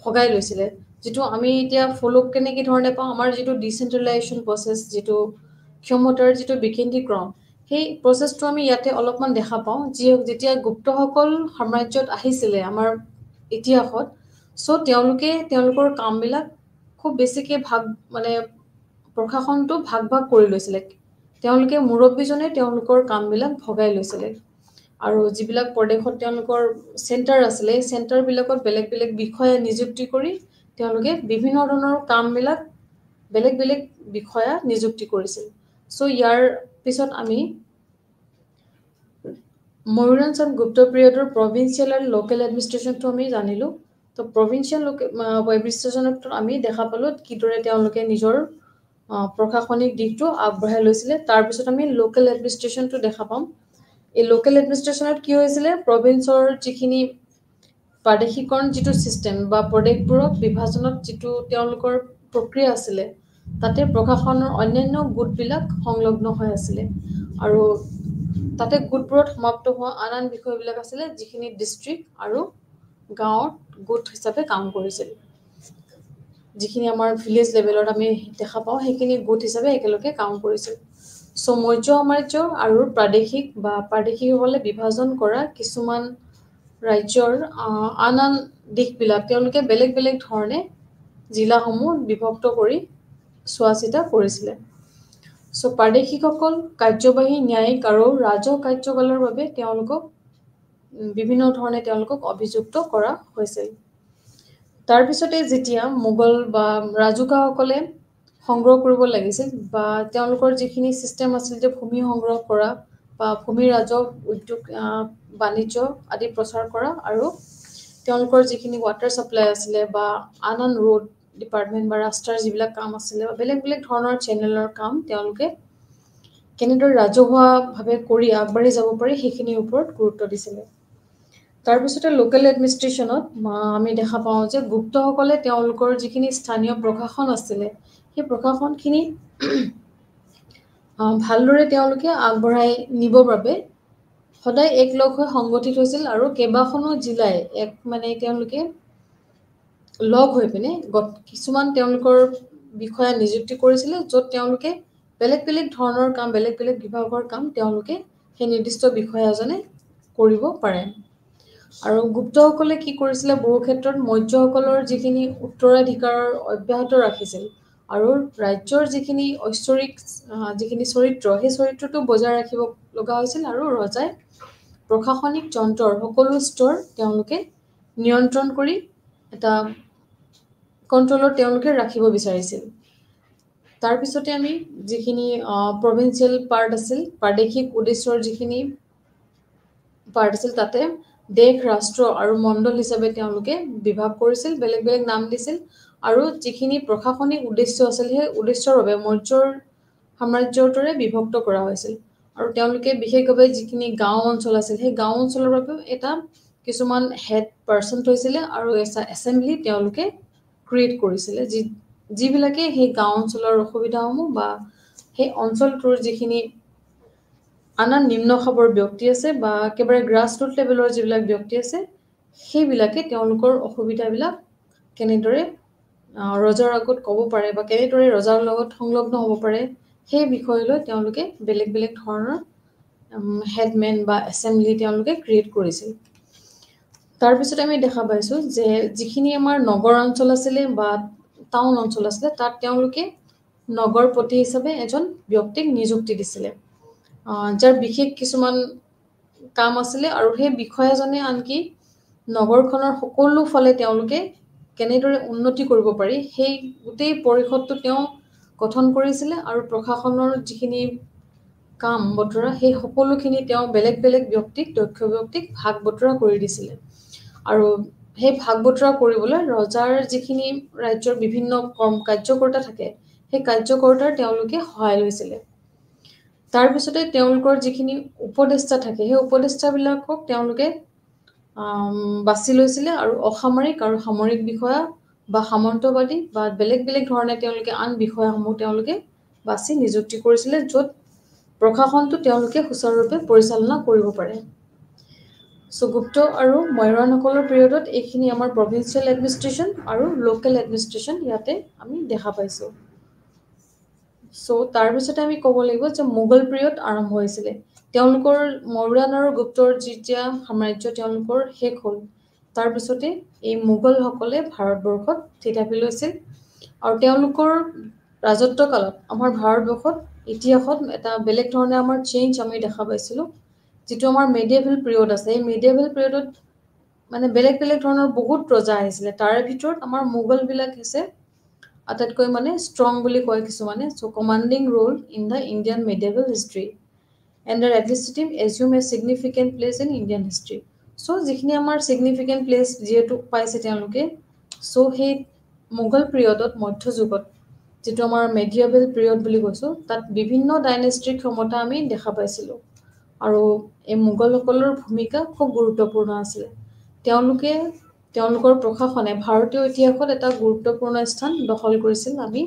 ভগাই লৈছিলে যিটো আমি এতিয়া ফ'ল' কেনেকৈ ধৰণে পাওঁ আমাৰ যিটো ডিচেন্ট্ৰেলাইজেশ্যন প্ৰচেছ যিটো ক্ষমতাৰ যিটো বিকেন্দ্ৰীকৰণ সেই প্ৰচেছটো আমি ইয়াতে অলপমান দেখা পাওঁ যেতিয়া গুপ্তসকল সাম্ৰাজ্যত আহিছিলে আমাৰ ইতিহাসত চ' তেওঁলোকে তেওঁলোকৰ কামবিলাক খুব বেছিকৈ ভাগ মানে প্ৰশাসনটো ভাগ ভাগ কৰি লৈছিলে তেওঁলোকে মুৰব্বীজনে তেওঁলোকৰ কামবিলাক ভগাই লৈছিলে আৰু যিবিলাক প্ৰদেশত তেওঁলোকৰ চেণ্টাৰ আছিলে এই চেণ্টাৰবিলাকত বেলেগ বেলেগ বিষয়া নিযুক্তি কৰি তেওঁলোকে বিভিন্ন ধৰণৰ কামবিলাক বেলেগ বেলেগ বিষয়া নিযুক্তি কৰিছিল চ' ইয়াৰ পিছত আমি মৌৰ্য এণ্ড গুপ্ত পিৰিয়ডৰ প্ৰভিন্সিয়েল আৰু লোকেল এডমিনিষ্ট্ৰেশ্যনটো আমি জানিলোঁ তো প্ৰভিন্সিয়েল এডমিনিষ্ট্ৰেশ্যনত আমি দেখা পালোঁ কিদৰে তেওঁলোকে নিজৰ প্ৰশাসনিক দিশটো আগবঢ়াই লৈছিলে তাৰপিছত আমি লোকেল এডমিনিষ্ট্ৰেশ্যনটো দেখা পাম এই লোকেল এডমিনিষ্ট্ৰেশ্যনত কি হৈছিলে প্ৰভিন্সৰ যিখিনি প্ৰাদেশিকৰণ যিটো ছিষ্টেম বা প্ৰদেশবোৰক বিভাজনত যিটো তেওঁলোকৰ প্ৰক্ৰিয়া আছিলে তাতে প্ৰশাসনৰ অন্যান্য গোটবিলাক সংলগ্ন হৈ আছিলে আৰু তাতে গোটবোৰত সমাপ্ত হোৱা আন বিষয়বিলাক আছিলে যিখিনি ডিষ্ট্ৰিক্ট আৰু গাঁৱত গোট হিচাপে কাম কৰিছিল যিখিনি আমাৰ ভিলেজ লেভেলত আমি দেখা পাওঁ সেইখিনি গোট হিচাপে একেলগে কাম কৰিছিল চ' মৌৰ্য সাম্ৰাজ্য আৰু প্ৰাদেশিকসকলে বিভাজন কৰা কিছুমান ৰাজ্যৰ আন আন দিশবিলাক তেওঁলোকে বেলেগ বেলেগ ধৰণে জিলাসমূহ বিভক্ত কৰি চোৱা চিতা কৰিছিলে চ' প্ৰাদেশিকসকল কাৰ্যবাহী ন্যায়িক আৰু ৰাজহ কাৰ্যকালৰ বাবে তেওঁলোকক বিভিন্ন ধৰণে তেওঁলোকক অভিযুক্ত কৰা হৈছিল তাৰপিছতে যেতিয়া মোগল বা ৰাজুকাসকলে সংগ্ৰহ কৰিব লাগিছিল বা তেওঁলোকৰ যিখিনি ছিষ্টেম আছিল যে ভূমি সংগ্ৰহ কৰা বা ভূমি ৰাজহ উদ্যোগ বাণিজ্য আদি প্ৰচাৰ কৰা আৰু তেওঁলোকৰ যিখিনি ৱাটাৰ ছাপ্লাই আছিলে বা আন আন ৰোড ডিপাৰ্টমেণ্ট বা ৰাস্তাৰ যিবিলাক কাম আছিলে বা বেলেগ বেলেগ ধৰণৰ চেনেলৰ কাম তেওঁলোকে কেনেদৰে ৰাজহুৱাভাৱে কৰি আগবাঢ়ি যাব পাৰি সেইখিনিৰ ওপৰত গুৰুত্ব দিছিলে তাৰপিছতে লোকেল এডমিনিষ্ট্ৰেশ্যনত আমি দেখা পাওঁ যে গুপ্তসকলে তেওঁলোকৰ যিখিনি স্থানীয় প্ৰশাসন আছিলে সেই প্ৰশাসনখিনি ভালদৰে তেওঁলোকে আগবঢ়াই নিবৰ বাবে সদায় একলগ হৈ সংগঠিত হৈছিল আৰু কেইবাখনো জিলাই মানে তেওঁলোকে লগ হৈ পিনে কিছুমান তেওঁলোকৰ বিষয়া নিযুক্তি কৰিছিলে য'ত তেওঁলোকে বেলেগ বেলেগ ধৰণৰ কাম বেলেগ বেলেগ বিভাগৰ কাম তেওঁলোকে সেই নিৰ্দিষ্ট বিষয়া এজনে কৰিব পাৰে আৰু গুপ্তসকলে কি কৰিছিলে বহু ক্ষেত্ৰত মৌৰ্যসকলৰ যিখিনি উত্তৰাধিকাৰৰ অব্যাহত ৰাখিছিল আৰু ৰাজ্যৰ যিখিনি ঐশ্বৰিক যিখিনি চৰিত্ৰ সেই চৰিত্ৰটো বজাই ৰাখিব লগা হৈছিল আৰু ৰজাই প্ৰশাসনিক যন্ত্ৰৰ সকলো স্তৰ তেওঁলোকে নিয়ন্ত্ৰণ কৰি এটা কণ্ট্ৰলত তেওঁলোকে ৰাখিব বিচাৰিছিল তাৰপিছতে আমি যিখিনি প্ৰভিন্সিয়েল পাৰ্ট আছিল প্ৰাদেশিক উদ্দেশ্যৰ যিখিনি পাৰ্ট আছিল তাতে দেশ ৰাষ্ট্ৰ আৰু মণ্ডল হিচাপে তেওঁলোকে বিভাগ কৰিছিল বেলেগ বেলেগ নাম দিছিল আৰু যিখিনি প্ৰশাসনিক উদ্দেশ্য আছিল সেই উদ্দেশ্যৰ বাবে মৌৰ্যৰ সাম্ৰাজ্যৰ দৰে বিভক্ত কৰা হৈছিল আৰু তেওঁলোকে বিশেষভাৱে যিখিনি গাঁও অঞ্চল আছিল সেই গাঁও অঞ্চলৰ বাবে এটা কিছুমান হেড পাৰ্চন থৈছিলে আৰু এছেম্বলি তেওঁলোকে ক্ৰিয়েট কৰিছিলে যিবিলাকে সেই গাঁও অঞ্চলৰ অসুবিধাসমূহ বা সেই অঞ্চলটোৰ যিখিনি আন আন নিম্ন খাবৰ ব্যক্তি আছে বা একেবাৰে গ্ৰাছ ৰুট লেভেলৰ যিবিলাক ব্যক্তি আছে সেইবিলাকে তেওঁলোকৰ অসুবিধাবিলাক কেনেদৰে ৰজাৰ আগত ক'ব পাৰে বা কেনেদৰে ৰজাৰ লগত সংলগ্ন হ'ব পাৰে সেই বিষয়লৈ তেওঁলোকে বেলেগ বেলেগ ধৰণৰ হেডমেন বা এছেম্বলি তেওঁলোকে ক্ৰিয়েট কৰিছিল তাৰপিছত আমি দেখা পাইছোঁ যে যিখিনি আমাৰ নগৰ অঞ্চল আছিলে বা টাউন অঞ্চল আছিলে তাত তেওঁলোকে নগৰপতি হিচাপে এজন ব্যক্তিক নিযুক্তি দিছিলে যাৰ বিশেষ কিছুমান কাম আছিলে আৰু সেই বিষয়াজনে আনকি নগৰখনৰ সকলো ফালে তেওঁলোকে কেনেদৰে উন্নতি কৰিব পাৰি সেই গোটেই পৰিষদটো তেওঁ গঠন কৰিছিলে আৰু প্ৰশাসনৰ যিখিনি কাম বতৰা সেই সকলোখিনি তেওঁ বেলেগ বেলেগ ব্যক্তিক দক্ষ ব্যক্তিক ভাগ বতৰা কৰি দিছিলে আৰু সেই ভাগ বতৰা কৰিবলৈ ৰজাৰ যিখিনি ৰাজ্যৰ বিভিন্ন কাৰ্যকৰ্তা থাকে সেই কাৰ্যকৰ্তাৰ তেওঁলোকে সহায় লৈছিলে তাৰ পিছতে তেওঁলোকৰ যিখিনি উপদেষ্টা থাকে সেই উপদেষ্টাবিলাকক তেওঁলোকে বাছি লৈছিলে আৰু অসামৰিক আৰু সামৰিক বিষয়া বা সামন্তবাদী বা বেলেগ বেলেগ ধৰণে তেওঁলোকে আন বিষয়াসমূহ তেওঁলোকে বাছি নিযুক্তি কৰিছিলে য'ত প্ৰশাসনটো তেওঁলোকে সুচাৰুৰূপে পৰিচালনা কৰিব পাৰে চ' গুপ্ত আৰু মৈৰাণসকলৰ পিৰিয়ডত এইখিনি আমাৰ প্ৰভিন্সিয়েল এডমিনিষ্ট্ৰেশ্যন আৰু লোকেল এডমিনিষ্ট্ৰেশ্যন ইয়াতে আমি দেখা পাইছোঁ চ' তাৰপিছতে আমি ক'ব লাগিব যে মোগল পিৰিয়ড আৰম্ভ হৈছিলে তেওঁলোকৰ মৌৰাণ আৰু গুপ্তৰ যেতিয়া সাম্ৰাজ্য তেওঁলোকৰ শেষ হ'ল তাৰপিছতে এই মোগলসকলে ভাৰতবৰ্ষত থিতাপি লৈছিল আৰু তেওঁলোকৰ ৰাজত্ব কালত আমাৰ ভাৰতবৰ্ষত ইতিহাসত এটা বেলেগ ধৰণে আমাৰ চেঞ্জ আমি দেখা পাইছিলোঁ যিটো আমাৰ মেডিয়েভেল পিৰিয়ড আছে এই মেডিয়েভেল পিৰিয়ডত মানে বেলেগ বেলেগ ধৰণৰ বহুত ৰজা আহিছিলে তাৰে ভিতৰত আমাৰ মোগলবিলাক হৈছে আটাইতকৈ মানে ষ্ট্ৰং বুলি কয় কিছুমানে so' commanding role in the Indian medieval history and the administrative assume a significant place in Indian history so' যিখিনি আমাৰ ছিগনিফিকেণ্ট প্লেচ যিহেতু পাইছে তেওঁলোকে চ' সেই মোগল পিৰিয়ডত মধ্যযুগত যিটো আমাৰ মেডিয়েভেল পিৰিয়ড বুলি কৈছোঁ তাত বিভিন্ন ডাইনেষ্টিক ক্ষমতা আমি দেখা পাইছিলোঁ আৰু এই মোগলসকলৰ ভূমিকা খুব গুৰুত্বপূৰ্ণ আছিলে তেওঁলোকে তেওঁলোকৰ প্ৰশাসনে ভাৰতীয় ইতিহাসত এটা গুৰুত্বপূৰ্ণ স্থান দখল কৰিছিল আমি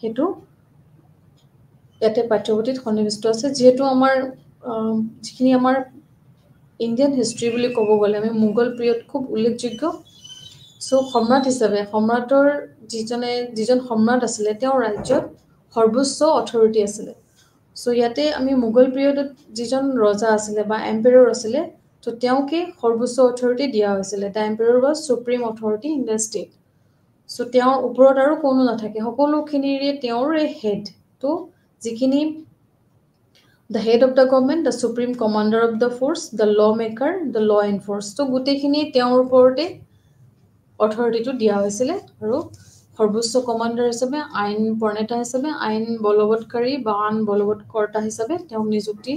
সেইটো ইয়াতে পাঠ্যপুথিত সন্নিৱিষ্ট আছে যিহেতু আমাৰ যিখিনি আমাৰ ইণ্ডিয়ান হিষ্ট্ৰী বুলি ক'ব গ'লে আমি মোগল পিৰিয়ড খুব উল্লেখযোগ্য চ' সম্ৰাট হিচাপে সম্ৰাটৰ যিজন সম্ৰাট আছিলে তেওঁৰ ৰাজ্যত সৰ্বোচ্চ অথৰিটি আছিলে চ' ইয়াতে আমি মোগল পিৰিয়ডত যিজন ৰজা আছিলে বা এম্পেৰৰ আছিলে ত' তেওঁকে সৰ্বোচ্চ অথৰিটি দিয়া হৈছিলে the emperor was supreme authority in the state so' তেওঁৰ ওপৰত আৰু কোনো নাথাকে সকলোখিনিৰে তেওঁৰে হেড ত' যিখিনি the head of the government the supreme commander of the force the law' maker the law' enforce ত' গোটেইখিনি তেওঁৰ ওপৰতে অথৰিটিটো দিয়া হৈছিলে আৰু সৰ্বোচ্চ কমাণ্ডাৰ হিচাপে আইন প্ৰণেতা হিচাপে আইন বলবৎকাৰী বা আইন বলবৎকৰ্তা হিচাপে তেওঁক নিযুক্তি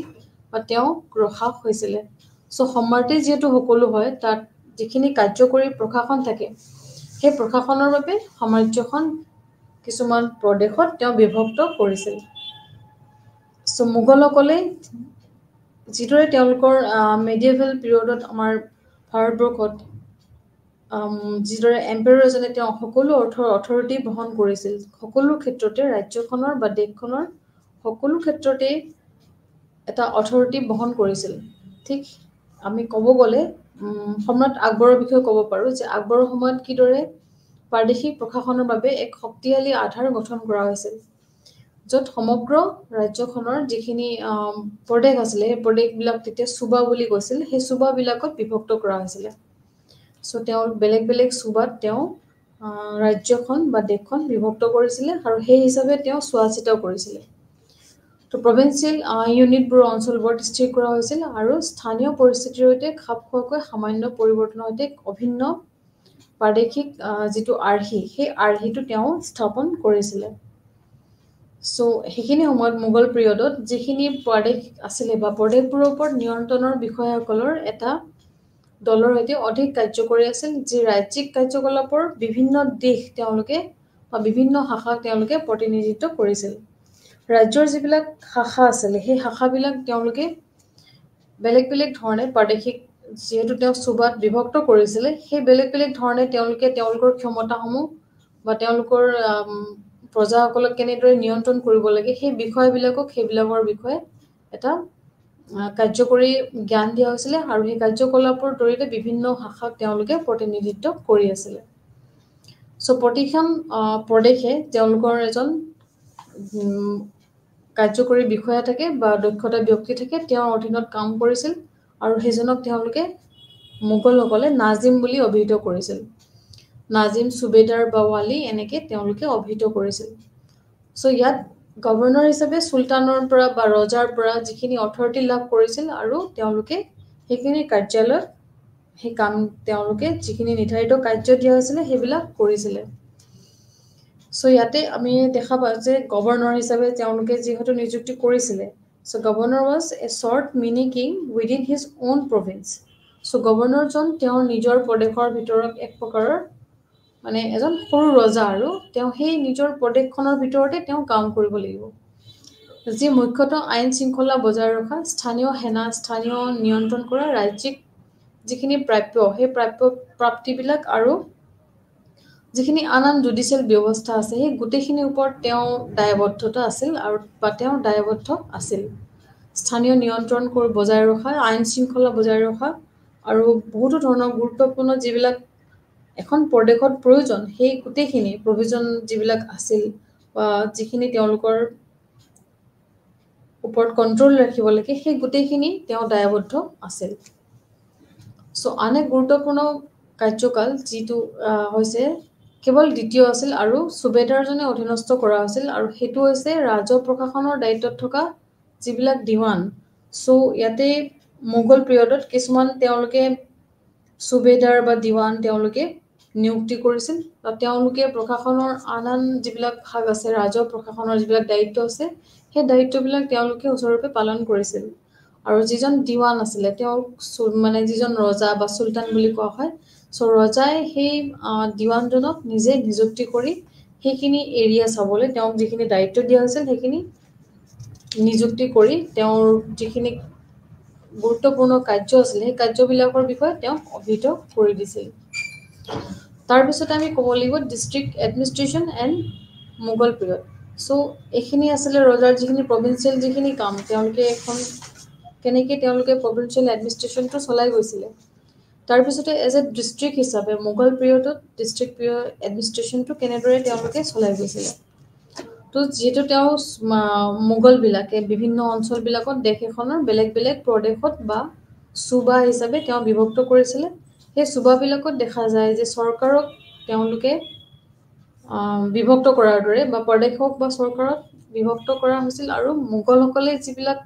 বা তেওঁক ৰখা হৈছিলে চ' সম্ৰাটে যিহেতু সকলো হয় তাত যিখিনি কাৰ্যকৰী প্ৰশাসন থাকে সেই প্ৰশাসনৰ বাবে সাম্ৰাজ্যখন কিছুমান প্ৰদেশত তেওঁ বিভক্ত কৰিছিল চ' মোগলসকলে যিদৰে তেওঁলোকৰ মেডিয়েভেল পিৰিয়ডত আমাৰ ভাৰতবৰ্ষত যিদৰে এম্পেৰৰ এজনে তেওঁ সকলো অথৰিটি বহন কৰিছিল সকলো ক্ষেত্ৰতে ৰাজ্যখনৰ বা দেশখনৰ সকলো ক্ষেত্ৰতে এটা অথৰিটি বহন কৰিছিল ঠিক আমি ক'ব গ'লে সম্ৰাট আকবৰৰ বিষয়ে ক'ব পাৰোঁ যে আকবৰৰ সময়ত কিদৰে প্ৰাদেশিক প্ৰশাসনৰ বাবে এক শক্তিশালী আধাৰ গঠন কৰা হৈছিল য'ত সমগ্ৰ ৰাজ্যখনৰ যিখিনি প্ৰদেশ আছিলে সেই প্ৰদেশবিলাক তেতিয়া চুবা বুলি কৈছিল সেই চুবাবিলাকত বিভক্ত কৰা হৈছিলে চ' তেওঁ বেলেগ বেলেগ চুবাত তেওঁ ৰাজ্যখন বা দেশখন বিভক্ত কৰিছিলে আৰু সেই হিচাপে তেওঁ চোৱা চিতাও কৰিছিলে ত' প্ৰভিন্সিয়েল ইউনিটবোৰৰ অঞ্চলবোৰ স্থিৰ কৰা হৈছিল আৰু স্থানীয় পৰিস্থিতিৰ সৈতে খাপ খোৱাকৈ সামান্য পৰিৱৰ্তনৰ সৈতে অভিন্ন প্ৰাদেশিক যিটো আৰ্হি সেই আৰ্হিটো তেওঁ স্থাপন কৰিছিলে চ' সেইখিনি সময়ত মোগল পিৰিয়ডত যিখিনি প্ৰদেশ আছিলে বা প্ৰদেশবোৰৰ ওপৰত নিয়ন্ত্ৰণৰ বিষয়াসকলৰ এটা দলৰ সৈতে অধিক কাৰ্যকৰী আছিল যি ৰাজ্যিক কাৰ্যকলাপৰ বিভিন্ন দিশ তেওঁলোকে বা বিভিন্ন শাখাক তেওঁলোকে প্ৰতিনিধিত্ব কৰিছিল ৰাজ্যৰ যিবিলাক শাখা আছিলে সেই শাখাবিলাক তেওঁলোকে বেলেগ বেলেগ ধৰণে প্ৰাদেশিক যিহেতু তেওঁ চুবাত বিভক্ত কৰিছিলে সেই বেলেগ বেলেগ ধৰণে তেওঁলোকে তেওঁলোকৰ ক্ষমতাসমূহ বা তেওঁলোকৰ প্ৰজাসকলক কেনেদৰে নিয়ন্ত্ৰণ কৰিব লাগে সেই বিষয়বিলাকক সেইবিলাকৰ বিষয়ে এটা কাৰ্যকৰী জ্ঞান দিয়া হৈছিলে আৰু সেই কাৰ্যকলাপৰ জৰিয়তে বিভিন্ন শাখাক তেওঁলোকে প্ৰতিনিধিত্ব কৰি আছিলে চ' প্ৰতিখন প্ৰদেশে তেওঁলোকৰ এজন কাৰ্যকৰী বিষয়া থাকে বা দক্ষতা ব্যক্তি থাকে তেওঁৰ অধীনত কাম কৰিছিল আৰু সেইজনক তেওঁলোকে মোগলসকলে নাজিম বুলি অভিহিত কৰিছিল নাজিম সুবেদাৰ বা ৱালি এনেকৈ তেওঁলোকে অভিহিত কৰিছিল চ' ইয়াত গভৰ্ণৰ হিচাপে চুলতানৰ পৰা বা ৰজাৰ পৰা যিখিনি অথৰিটি লাভ কৰিছিল আৰু তেওঁলোকে সেইখিনি কাৰ্যালয়ত সেই কাম তেওঁলোকে যিখিনি নিৰ্ধাৰিত কাৰ্য দিয়া হৈছিলে সেইবিলাক কৰিছিলে চ' ইয়াতে আমি দেখা পাওঁ যে গভৰ্ণৰ হিচাপে তেওঁলোকে যিহেতু নিযুক্তি কৰিছিলে so' governor was a short mini king within his own province so' গভৰ্ণৰজন তেওঁৰ নিজৰ প্ৰদেশৰ ভিতৰত এক প্ৰকাৰৰ মানে এজন সৰু ৰজা আৰু তেওঁ সেই নিজৰ প্ৰদেশখনৰ ভিতৰতে তেওঁ কাম কৰিব লাগিব যি মুখ্যতঃ আইন শৃংখলা বজাই ৰখা, স্থানীয় সেনা, স্থানীয় নিয়ন্ত্ৰণ কৰা, ৰাজ্যিক যিখিনি প্ৰাপ্য সেই প্ৰাপ্তিবিলাক আৰু যিখিনি আন জুডিচিয়েল ব্যৱস্থা আছে সেই গোটেইখিনিৰ ওপৰত তেওঁ দায়বদ্ধতা আছিল আৰু বা তেওঁ দায়বদ্ধ আছিল। স্থানীয় নিয়ন্ত্ৰণ কৰি বজাই ৰখা, আইন শৃংখলা বজাই ৰখা আৰু বহুতো ধৰণৰ গুৰুত্বপূৰ্ণ যিবিলাক এখন প্ৰদেশত প্ৰয়োজন সেই গোটেইখিনি প্ৰভিজন যিবিলাক আছিল বা যিখিনি তেওঁলোকৰ ওপৰত কণ্ট্ৰল ৰাখিব লাগে সেই গোটেইখিনি তেওঁ দায়বদ্ধ আছিল। আন এক গুৰুত্বপূৰ্ণ কাৰ্যকাল যিটো হৈছে কেৱল দ্বিতীয় আছিল আৰু সুবেদাৰজনে অধীনস্থ কৰা হৈছিল আৰু সেইটো হৈছে ৰাজহ প্ৰশাসনৰ দায়িত্বত থকা যিবিলাক দিৱান। ইয়াতে মোগল পিৰিয়ডত কিছুমান তেওঁলোকে সুবেদাৰ বা দিৱান তেওঁলোকে নিযুক্তি কৰিছিল আৰু তেওঁলোকে প্ৰশাসনৰ আন যিবিলাক ভাগ আছে ৰাজহ প্ৰশাসনৰ যিবিলাক দায়িত্ব আছে সেই দায়িত্ববিলাক তেওঁলোকে সুচাৰুৰূপে পালন কৰিছিল। আৰু যিজন দিৱান আছিলে তেওঁক মানে যিজন ৰজা বা চুলতান বুলি কোৱা হয়, ৰজাই সেই দিৱানজনক নিজে নিযুক্তি কৰি সেইখিনি এৰিয়া চাবলৈ তেওঁক যিখিনি দায়িত্ব দিয়া হৈছিল সেইখিনি নিযুক্তি কৰি তেওঁৰ যিখিনি গুৰুত্বপূৰ্ণ কাৰ্য আছিলে সেই কাৰ্যবিলাকৰ বিষয়ে তেওঁক অভিহিত কৰি দিছিল। তাৰপিছত আমি ক'ব লাগিব district administration and Mughal period. এইখিনি আছিলে ৰজাৰ যিখিনি প্ৰভিন্সিয়েল যিখিনি কাম তেওঁলোকে কেনেকৈ তেওঁলোকে প্ৰভিন্সিয়েল এডমিনিষ্ট্ৰেশ্যনটো চলাই গৈছিলে। তাৰপিছতে এজ এ ডিষ্ট্ৰিক্ট হিচাপে মোগল পিৰিয়ডত ডিষ্ট্ৰিক্ট এডমিনিষ্ট্ৰেশ্যনটো কেনেদৰে তেওঁলোকে চলাই গৈছিলে। যিহেতু তেওঁ মোগলবিলাকে বিভিন্ন অঞ্চলবিলাকত দেশ এখনৰ বেলেগ বেলেগ প্ৰদেশত বা চুবা হিচাপে তেওঁ বিভক্ত কৰিছিলে। সেই চুবাবিলাকত দেখা যায় যে চৰকাৰক তেওঁলোকে বিভক্ত কৰাৰ দৰে বা প্ৰদেশক বা চৰকাৰক বিভক্ত কৰা হৈছিল আৰু মোগলসকলে যিবিলাক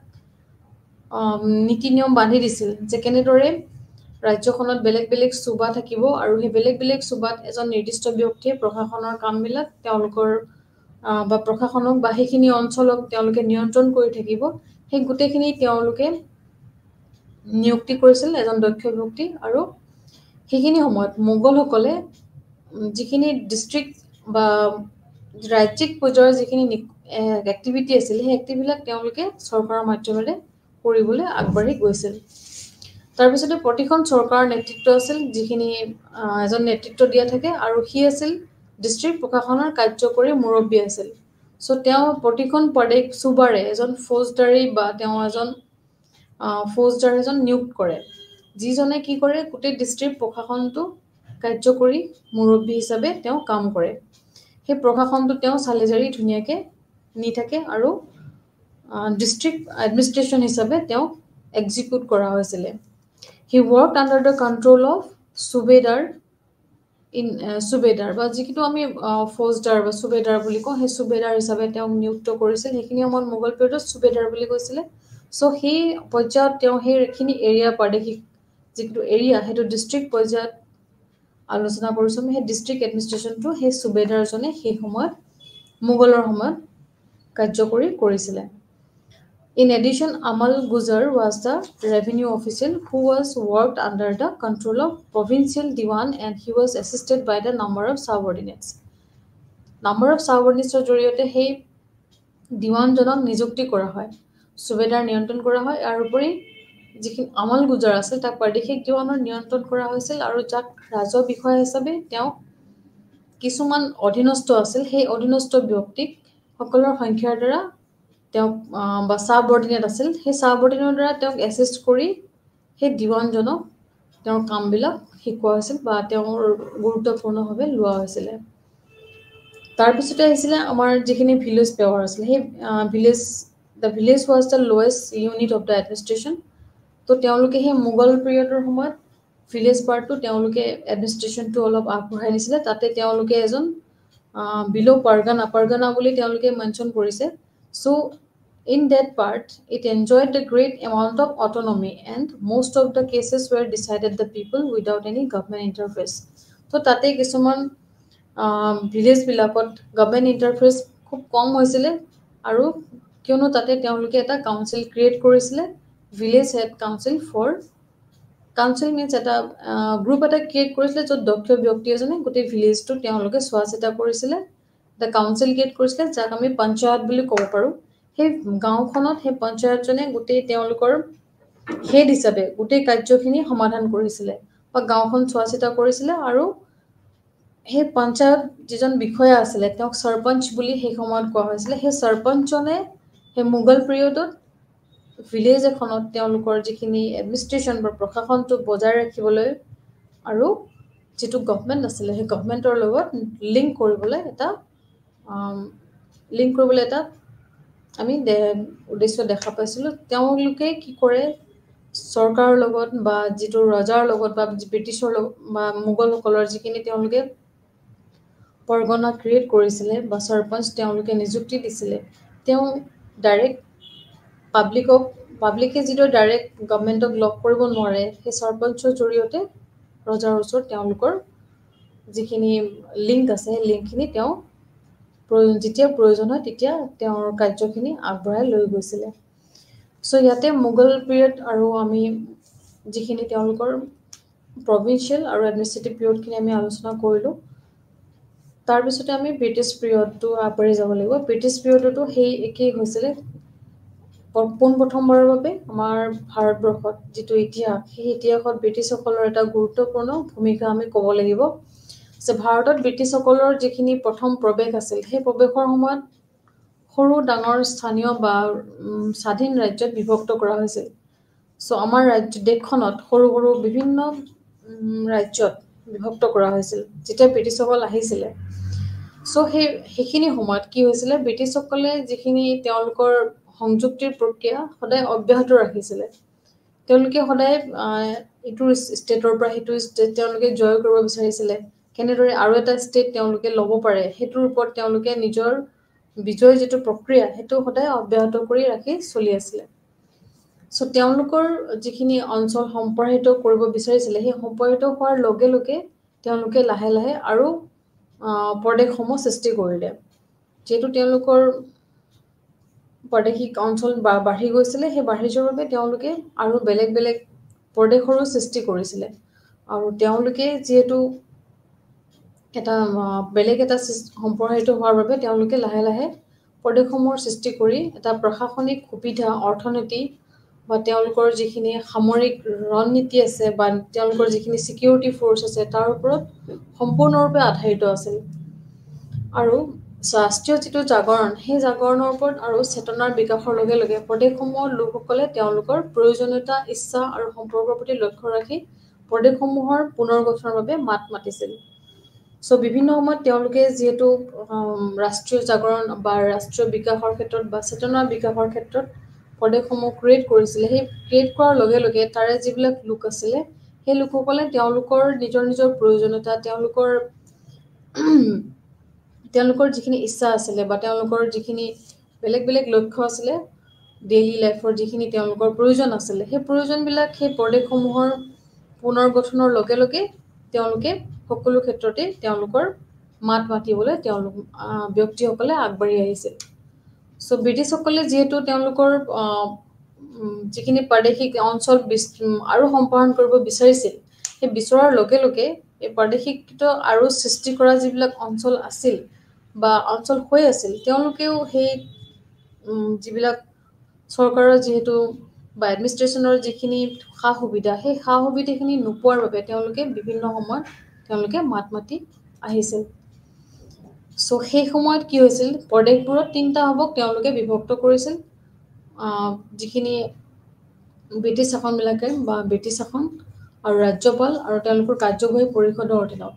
নীতি নিয়ম বান্ধি দিছিল যে কেনেদৰে ৰাজ্যখনত বেলেগ বেলেগ চুবা থাকিব আৰু সেই বেলেগ বেলেগ চুবাত এজন নিৰ্দিষ্ট ব্যক্তিয়ে প্ৰশাসনৰ কামবিলাক তেওঁলোকৰ বা প্ৰশাসনক বা সেইখিনি অঞ্চলক তেওঁলোকে নিয়ন্ত্ৰণ কৰি থাকিব, সেই গোটেইখিনি তেওঁলোকে নিযুক্তি কৰিছিল এজন দক্ষ ব্যক্তি। আৰু সেইখিনি সময়ত মোগলসকলে যিখিনি ডিষ্ট্ৰিক্ট বা ৰাজ্যিক পৰ্যায়ৰ যিখিনি এক্টিভিটি আছিল সেই এক্টিভিটিবিলাক তেওঁলোকে চৰকাৰৰ মাধ্যমেৰে কৰিবলৈ আগবাঢ়ি গৈছিল। তাৰপিছতে প্ৰতিখন চৰকাৰৰ নেতৃত্ব আছিল যিখিনি এজন নেতৃত্ব দিয়া থাকে আৰু সি আছিল ডিষ্ট্ৰিক্ট প্ৰশাসনৰ কাৰ্যকৰী মুৰব্বী আছিল। তেওঁ প্ৰতিখন প্ৰদেশ চুবাৰে এজন ফৌজদাৰী বা তেওঁ এজন ফৌজদাৰ এজন নিয়োগ কৰে, যিজনে কি কৰে গোটেই ডিষ্ট্ৰিক্ট প্ৰশাসনটো কাৰ্যকৰী মুৰব্বী হিচাপে তেওঁ কাম কৰে। সেই প্ৰশাসনটো তেওঁ চালি জাৰি ধুনীয়াকৈ নি থাকে আৰু ডিষ্ট্ৰিক্ট এডমিনিষ্ট্ৰেশ্যন হিচাপে তেওঁক এক্সিকিউট কৰা হৈছিলে। He worked under the control of subedar subedar বা যিটো আমি ফৌজদাৰ বা সুবেদাৰ বুলি কওঁ সেই সুবেদাৰ হিচাপে তেওঁক নিযুক্ত কৰিছিল। সেইখিনি সময়ত মোগল পিৰিয়ডত সুবেদাৰ বুলি কৈছিলে। সেই পৰ্যায়ত তেওঁ সেইখিনি এৰিয়া প্ৰাদেশিক যিটো এৰিয়া সেইটো ডিষ্ট্ৰিক্ট পৰ্যায়ত আলোচনা কৰিছোঁ আমি। সেই ডিষ্ট্ৰিক্ট এডমিনিষ্ট্ৰেশ্যনটো সেই সুবেদাৰজনে সেই সময়ত মোগলৰ সময়ত কাৰ্যকৰী কৰিছিলে। In addition, Amal Guzar was the revenue official who was worked under the control of provincial diwan and he was assisted by the number of subordinates. Number of subordinates জৰিয়তে সেই দিৱানজনক নিযুক্তি কৰা হয়, সুবেদাৰ নিয়ন্ত্ৰণ কৰা হয়। আৰু উপৰি যিখিনি আমাল গুজাৰ আছিল তাক প্ৰাদেশিক দিৱানৰ নিয়ন্ত্ৰণ কৰা হৈছিল আৰু যাক ৰাজহ বিষয়া হিচাপে তেওঁক কিছুমান অধীনস্থ আছিল সেই অধীনস্থ ব্যক্তিক সকলৰ সংখ্যাৰ দ্বাৰা তেওঁক বা ছাবঅৰ্ডিনেট আছিল সেই ছাবঅৰ্ডিনেটৰ দ্বাৰা তেওঁক এছিষ্ট কৰি সেই দিৱানজনক তেওঁৰ কামবিলাক শিকোৱা হৈছিল বা তেওঁৰ গুৰুত্বপূৰ্ণভাৱে লোৱা হৈছিলে। তাৰপিছতে আহিছিলে আমাৰ যিখিনি ভিলেজ পাৱাৰ আছিলে সেই the village was the lowest unit of the administration. তেওঁলোকে সেই মোগল পিৰিয়ডৰ সময়ত ভিলেজ পাৰ্টটো তেওঁলোকে এডমিনিষ্ট্ৰেশ্যনটো অলপ আগবঢ়াই নিছিলে। তাতে তেওঁলোকে এজন বিল' পাৰগানা বুলি তেওঁলোকে মেনশ্যন কৰিছে। In that part, it enjoyed a great amount of autonomy and most of the cases were decided the people without any government interference. তাতে কিছুমান ভিলেজবিলাকত গভৰ্ণমেণ্ট ইণ্টাৰফেৰেঞ্চ খুব কম হৈছিলে আৰু কিয়নো তাতে তেওঁলোকে এটা কাউন্সিল ক্ৰিয়েট কৰিছিলে, ভিলেজ হেড কাউন্সিল মিনছ এটা গ্ৰুপ এটা ক্ৰিয়েট কৰিছিলে য'ত দক্ষ ব্যক্তি এজনে গোটেই ভিলেজটো তেওঁলোকে চোৱা চিতা কৰিছিলে। এটা কাউন্সিল ক্ৰিয়েট কৰিছিলে যাক আমি পঞ্চায়ত বুলি ক'ব পাৰোঁ। সেই গাঁওখনত সেই পঞ্চায়তজনে গোটেই তেওঁলোকৰ হেড হিচাপে গোটেই কাৰ্যখিনি সমাধান কৰিছিলে বা গাঁওখন চোৱা চিতা কৰিছিলে আৰু সেই পঞ্চায়ত যিজন বিষয়া আছিলে তেওঁক সৰপঞ্চ বুলি সেই সময়ত কোৱা হৈছিলে সেই সৰপঞ্চজনে সেই মোগল পিৰিয়ডত ভিলেজ এখনত তেওঁলোকৰ যিখিনি এডমিনিষ্ট্ৰেশ্যন বা প্ৰশাসনটো বজাই ৰাখিবলৈ আৰু যিটো গভমেণ্ট আছিলে সেই গভমেণ্টৰ লগত লিংক কৰিবলৈ এটা আমি উদ্দেশ্য দেখা পাইছিলোঁ তেওঁলোকে কি কৰে চৰকাৰৰ লগত বা যিটো ৰজাৰ লগত বা ব্ৰিটিছৰ লগত বা মোগলসকলৰ যিখিনি তেওঁলোকে পৰগনা ক্ৰিয়েট কৰিছিলে বা সৰপঞ্চ তেওঁলোকে নিযুক্তি দিছিলে তেওঁ ডাইৰেক্ট পাব্লিকে যিটো ডাইৰেক্ট গভমেণ্টক লগ কৰিব নোৱাৰে সেই সৰপঞ্চৰ জৰিয়তে ৰজাৰ ওচৰত তেওঁলোকৰ যিখিনি লিংক আছে সেই লিংকখিনি তেওঁ যেতিয়া প্ৰয়োজন হয় তেতিয়া তেওঁৰ কাৰ্যখিনি আগবঢ়াই লৈ গৈছিলে চ' ইয়াতে মোগল পিৰিয়ড আৰু আমি যিখিনি তেওঁলোকৰ প্ৰভিন্সিয়েল আৰু এডমিনিষ্ট্ৰেটিভ পিৰিয়ডখিনি আমি আলোচনা কৰিলোঁ তাৰপিছতে আমি ব্ৰিটিছ পিৰিয়ডটো আগবাঢ়ি যাব লাগিব ব্ৰিটিছ পিৰিয়ডতো সেই একেই হৈছিলে পোনপ্ৰথমবাৰৰ বাবে আমাৰ ভাৰতবৰ্ষত যিটো ইতিহাস সেই ইতিহাসত ব্ৰিটিছসকলৰ এটা গুৰুত্বপূৰ্ণ ভূমিকা আমি ক'ব লাগিব যে ভাৰতত ব্ৰিটিছসকলৰ যিখিনি প্ৰথম প্ৰৱেশ আছিল সেই প্ৰৱেশৰ সময়ত সৰু ডাঙৰ স্থানীয় বা স্বাধীন ৰাজ্যত বিভক্ত কৰা হৈছিল চ' আমাৰ দেশখনত সৰু সৰু বিভিন্ন ৰাজ্যত বিভক্ত কৰা হৈছিল যেতিয়া ব্ৰিটিছসকল আহিছিলে চ' সেইখিনি সময়ত কি হৈছিলে ব্ৰিটিছসকলে যিখিনি তেওঁলোকৰ সংযুক্তিৰ প্ৰক্ৰিয়া সদায় অব্যাহত ৰাখিছিলে তেওঁলোকে সদায় ইটো ষ্টেটৰ পৰা সিটো ষ্টেট তেওঁলোকে জয় কৰিব বিচাৰিছিলে কেনেদৰে আৰু এটা ষ্টেট তেওঁলোকে ল'ব পাৰে সেইটোৰ ওপৰত তেওঁলোকে নিজৰ বিজয় যিটো প্ৰক্ৰিয়া সেইটো সদায় অব্যাহত কৰি ৰাখি চলি আছিলে চ' তেওঁলোকৰ যিখিনি অঞ্চল সম্প্ৰসাৰিত কৰিব বিচাৰিছিলে সেই সম্প্ৰসাৰিত হোৱাৰ লগে লগে তেওঁলোকে লাহে লাহে আৰু প্ৰদেশসমূহ সৃষ্টি কৰিলে যিহেতু তেওঁলোকৰ প্ৰাদেশিক অঞ্চল বাঢ়ি গৈছিলে সেই বাঢ়ি যোৱাৰ বাবে তেওঁলোকে আৰু বেলেগ বেলেগ প্ৰদেশৰো সৃষ্টি কৰিছিলে আৰু তেওঁলোকে যিহেতু এটা বেলেগ এটা সম্প্ৰসাৰিত হোৱাৰ বাবে তেওঁলোকে লাহে লাহে প্ৰদেশসমূহৰ সৃষ্টি কৰি এটা প্ৰশাসনিক সুবিধা অৰ্থনীতি বা তেওঁলোকৰ যিখিনি সামৰিক ৰণনীতি আছে বা তেওঁলোকৰ যিখিনি ছিকিউৰিটি ফ'ৰ্চ আছে তাৰ ওপৰত সম্পূৰ্ণৰূপে আধাৰিত আছিল আৰু ৰাষ্ট্ৰীয় যিটো জাগৰণ সেই জাগৰণৰ ওপৰত আৰু চেতনাৰ বিকাশৰ লগে লগে প্ৰদেশসমূহৰ লোকসকলে তেওঁলোকৰ প্ৰয়োজনীয়তা ইচ্ছা আৰু সম্পৰ্কৰ প্ৰতি লক্ষ্য ৰাখি প্ৰদেশসমূহৰ পুনৰ গঠনৰ বাবে মাত মাতিছিল চ' বিভিন্ন সময়ত তেওঁলোকে যিহেতু ৰাষ্ট্ৰীয় জাগৰণ বা ৰাষ্ট্ৰীয় বিকাশৰ ক্ষেত্ৰত বা চেতনাৰ বিকাশৰ ক্ষেত্ৰত প্ৰদেশসমূহ ক্ৰিয়েট কৰিছিলে সেই ক্ৰিয়েট কৰাৰ লগে লগে তাৰে যিবিলাক লোক আছিলে সেই লোকসকলে তেওঁলোকৰ নিজৰ প্ৰয়োজনীয়তা তেওঁলোকৰ যিখিনি ইচ্ছা আছিলে বা তেওঁলোকৰ যিখিনি বেলেগ বেলেগ লক্ষ্য আছিলে ডেইলি লাইফৰ যিখিনি তেওঁলোকৰ প্ৰয়োজন আছিলে সেই প্ৰয়োজনবিলাক সেই প্ৰদেশসমূহৰ পুনৰ গঠনৰ লগে লগে তেওঁলোকে সকলো ক্ষেত্ৰতে তেওঁলোকৰ মাত মাতিবলৈ তেওঁলোক ব্যক্তিসকলে আগবাঢ়ি আহিছিল চ' ব্ৰিটিছসকলে যিহেতু তেওঁলোকৰ যিখিনি প্ৰাদেশিক অঞ্চল আৰু সম্প্ৰসাৰণ কৰিব বিচাৰিছিল সেই বিচৰাৰ লগে লগে এই প্ৰাদেশিক আৰু সৃষ্টি কৰা যিবিলাক অঞ্চল আছিল বা অঞ্চল হৈ আছিল তেওঁলোকেও সেই যিবিলাক চৰকাৰৰ যিহেতু বা এডমিনিষ্ট্ৰেশ্যনৰ যিখিনি সা সুবিধা সেই সা সুবিধাখিনি নোপোৱাৰ বাবে তেওঁলোকে বিভিন্ন সময়ত তেওঁলোকে মাত মাতি আহিছিল চ' সেই সময়ত কি হৈছিল প্ৰদেশবোৰত 3টা ভাগত তেওঁলোকে বিভক্ত কৰিছিল যিখিনি ব্ৰিটিছ শাসনবিলাকে বা ব্ৰিটিছ শাসন আৰু ৰাজ্যপাল আৰু তেওঁলোকৰ কাৰ্যবাহী পৰিষদৰ অধীনত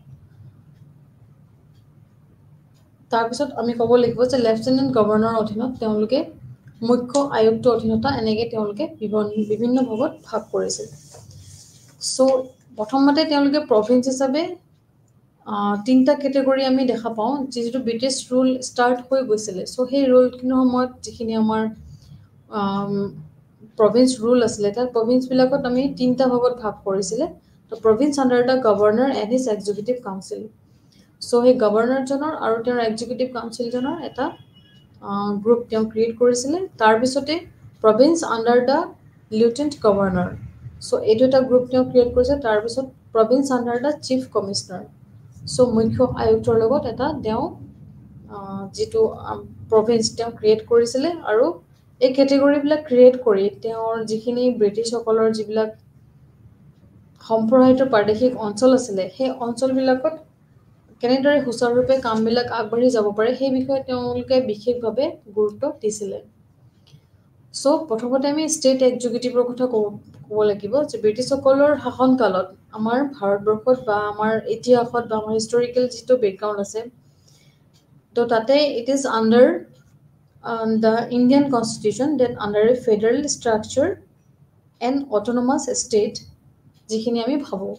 তাৰপিছত আমি ক'ব লাগিব যে লেফটেনেণ্ট গভৰ্ণৰৰ অধীনত তেওঁলোকে মুখ্য আয়ুক্তৰ অধীনতা এনেকৈ তেওঁলোকে বিভিন্ন ভাগত ভাগ কৰিছিল চ' প্ৰথমতে তেওঁলোকে প্ৰভিন্স হিচাপে 3টা কেটেগৰী আমি দেখা পাওঁ যিটো ব্ৰিটিছ ৰুল ষ্টাৰ্ট হৈ গৈছিলে চ' সেই ৰুলখিনিৰ সময়ত যিখিনি আমাৰ প্ৰভিন্স ৰুল আছিলে তাৰ প্ৰভিন্সবিলাকত আমি 3টা ভাগত ভাগ কৰিছিলে তো province under the governor and his executive council so' সেই গভৰ্ণৰজনৰ আৰু তেওঁৰ এক্সিকিউটিভ কাউন্সিলজনৰ এটা গ্ৰুপ তেওঁ ক্ৰিয়েট কৰিছিলে তাৰপিছতে province under the lieutenant governor so' এইটো এটা গ্ৰুপ তেওঁ ক্ৰিয়েট কৰিছে তাৰপিছত province under the chief commissioner so' মুখ্য আয়ুক্তৰ লগত এটা তেওঁ যিটো প্ৰভিন্স তেওঁ ক্ৰিয়েট কৰিছিলে আৰু এই কেটেগৰীবিলাক ক্ৰিয়েট কৰি তেওঁৰ যিখিনি ব্ৰিটিছসকলৰ যিবিলাক সম্প্ৰসাৰিত প্ৰাদেশিক অঞ্চল আছিলে সেই অঞ্চলবিলাকত কেনেদৰে সুচাৰুৰূপে কামবিলাক আগবাঢ়ি যাব পাৰে সেই বিষয়ে তেওঁলোকে বিশেষভাৱে গুৰুত্ব দিছিলে চ' প্ৰথমতে আমি ষ্টেট এক্সিকিউটিভৰ কথা ক'ব লাগিব যে ব্ৰিটিছসকলৰ শাসনকালত আমাৰ ভাৰতবৰ্ষত বা আমাৰ ইতিহাসত বা আমাৰ হিষ্টৰিকেল যিটো বেকগ্ৰাউণ্ড আছে তো তাতে it is under the Indian constitution that under a federal structure and autonomous state যিখিনি আমি ভাবোঁ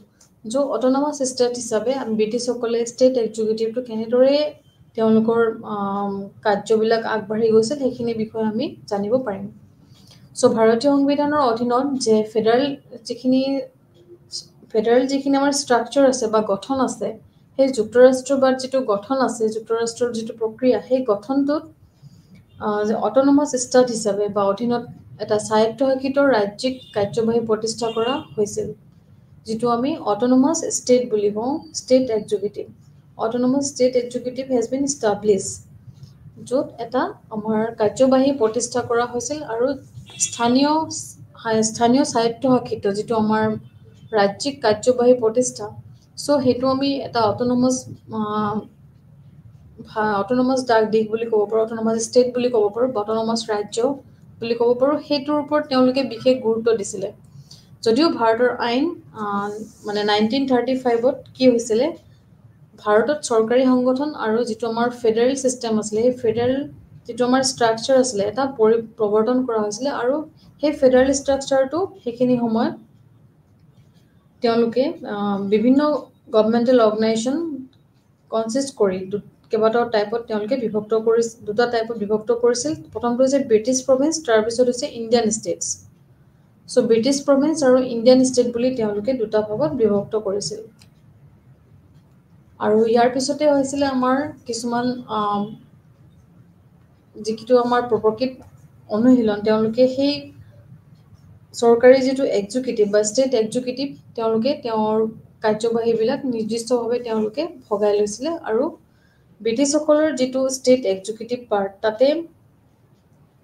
য' অট'নমাছ ষ্টেট হিচাপে আমি ব্ৰিটিছসকলে ষ্টেট এক্সিকিউটিভটো কেনেদৰে তেওঁলোকৰ কাৰ্যবিলাক আগবাঢ়ি গৈছিল সেইখিনি বিষয়ে আমি জানিব পাৰিম চ' ভাৰতীয় সংবিধানৰ অধীনত যে ফেডাৰেল যিখিনি আমাৰ ষ্ট্ৰাকচাৰ আছে বা গঠন আছে সেই যুক্তৰাষ্ট্ৰবাদ যিটো গঠন আছে যুক্তৰাষ্ট্ৰৰ যিটো প্ৰক্ৰিয়া সেই গঠনটোত যে অট'নমাছ ষ্টেট হিচাপে বা অধীনত এটা স্বায়ত্তশাসিত ৰাজ্যিক কাৰ্যবাহী প্ৰতিষ্ঠা কৰা হৈছিল যিটো আমি অট'নমাছ ষ্টেট বুলি কওঁ state executive autonomous state executive has been establish য'ত এটা আমাৰ কাৰ্যবাহী প্ৰতিষ্ঠা কৰা হৈছিল আৰু স্থানীয় স্বায়ত্তশাসিত যিটো আমাৰ ৰাজ্যিক কাৰ্যবাহী প্ৰতিষ্ঠা চ' সেইটো আমি এটা অট'নমাছ দেশ বুলি ক'ব পাৰোঁ অট'নমাছ ষ্টেট বুলি ক'ব পাৰোঁ অট'নমাছ ৰাজ্য বুলি ক'ব পাৰোঁ সেইটোৰ ওপৰত তেওঁলোকে বিশেষ গুৰুত্ব দিছিলে যদিও ভাৰতৰ আইন মানে 1935 কি হৈছিলে ভাৰতত চৰকাৰী সংগঠন আৰু যিটো আমাৰ ফেডাৰেল ছিষ্টেম আছিলে সেই ফেডাৰেল যিটো আমাৰ ষ্ট্ৰাকচাৰ আছিলে এটা প্ৰৱৰ্তন কৰা হৈছিলে আৰু সেই ফেডাৰেল ষ্ট্ৰাকচাৰটো সেইখিনি সময়ত তেওঁলোকে বিভিন্ন গভৰ্ণমেণ্টেল অৰ্গেনাইজেশ্যন কনচিষ্ট কৰি কেইবাটাও টাইপত তেওঁলোকে দুটা টাইপত বিভক্ত কৰিছিল প্ৰথমটো হৈছে ব্ৰিটিছ প্ৰভিন্স তাৰপিছত হৈছে ইণ্ডিয়ান ষ্টেটছ চ' ব্ৰিটিছ প্ৰভিন্স আৰু ইণ্ডিয়ান ষ্টেট বুলি তেওঁলোকে দুটা ভাগত বিভক্ত কৰিছিল আৰু ইয়াৰ পিছতে হৈছিলে আমাৰ কিছুমান যিটো আমাৰ প্ৰকৃত অনুশীলন তেওঁলোকে সেই চৰকাৰী যিটো এক্সিকিউটিভ বা ষ্টেট এক্সিকিউটিভ তেওঁলোকে তেওঁৰ কাৰ্যবাহীবিলাক নিৰ্দিষ্টভাৱে তেওঁলোকে ভগাই লৈছিলে আৰু ব্ৰিটিছসকলৰ যিটো ষ্টেট এক্সিকিউটিভ পাৰ্ট তাতে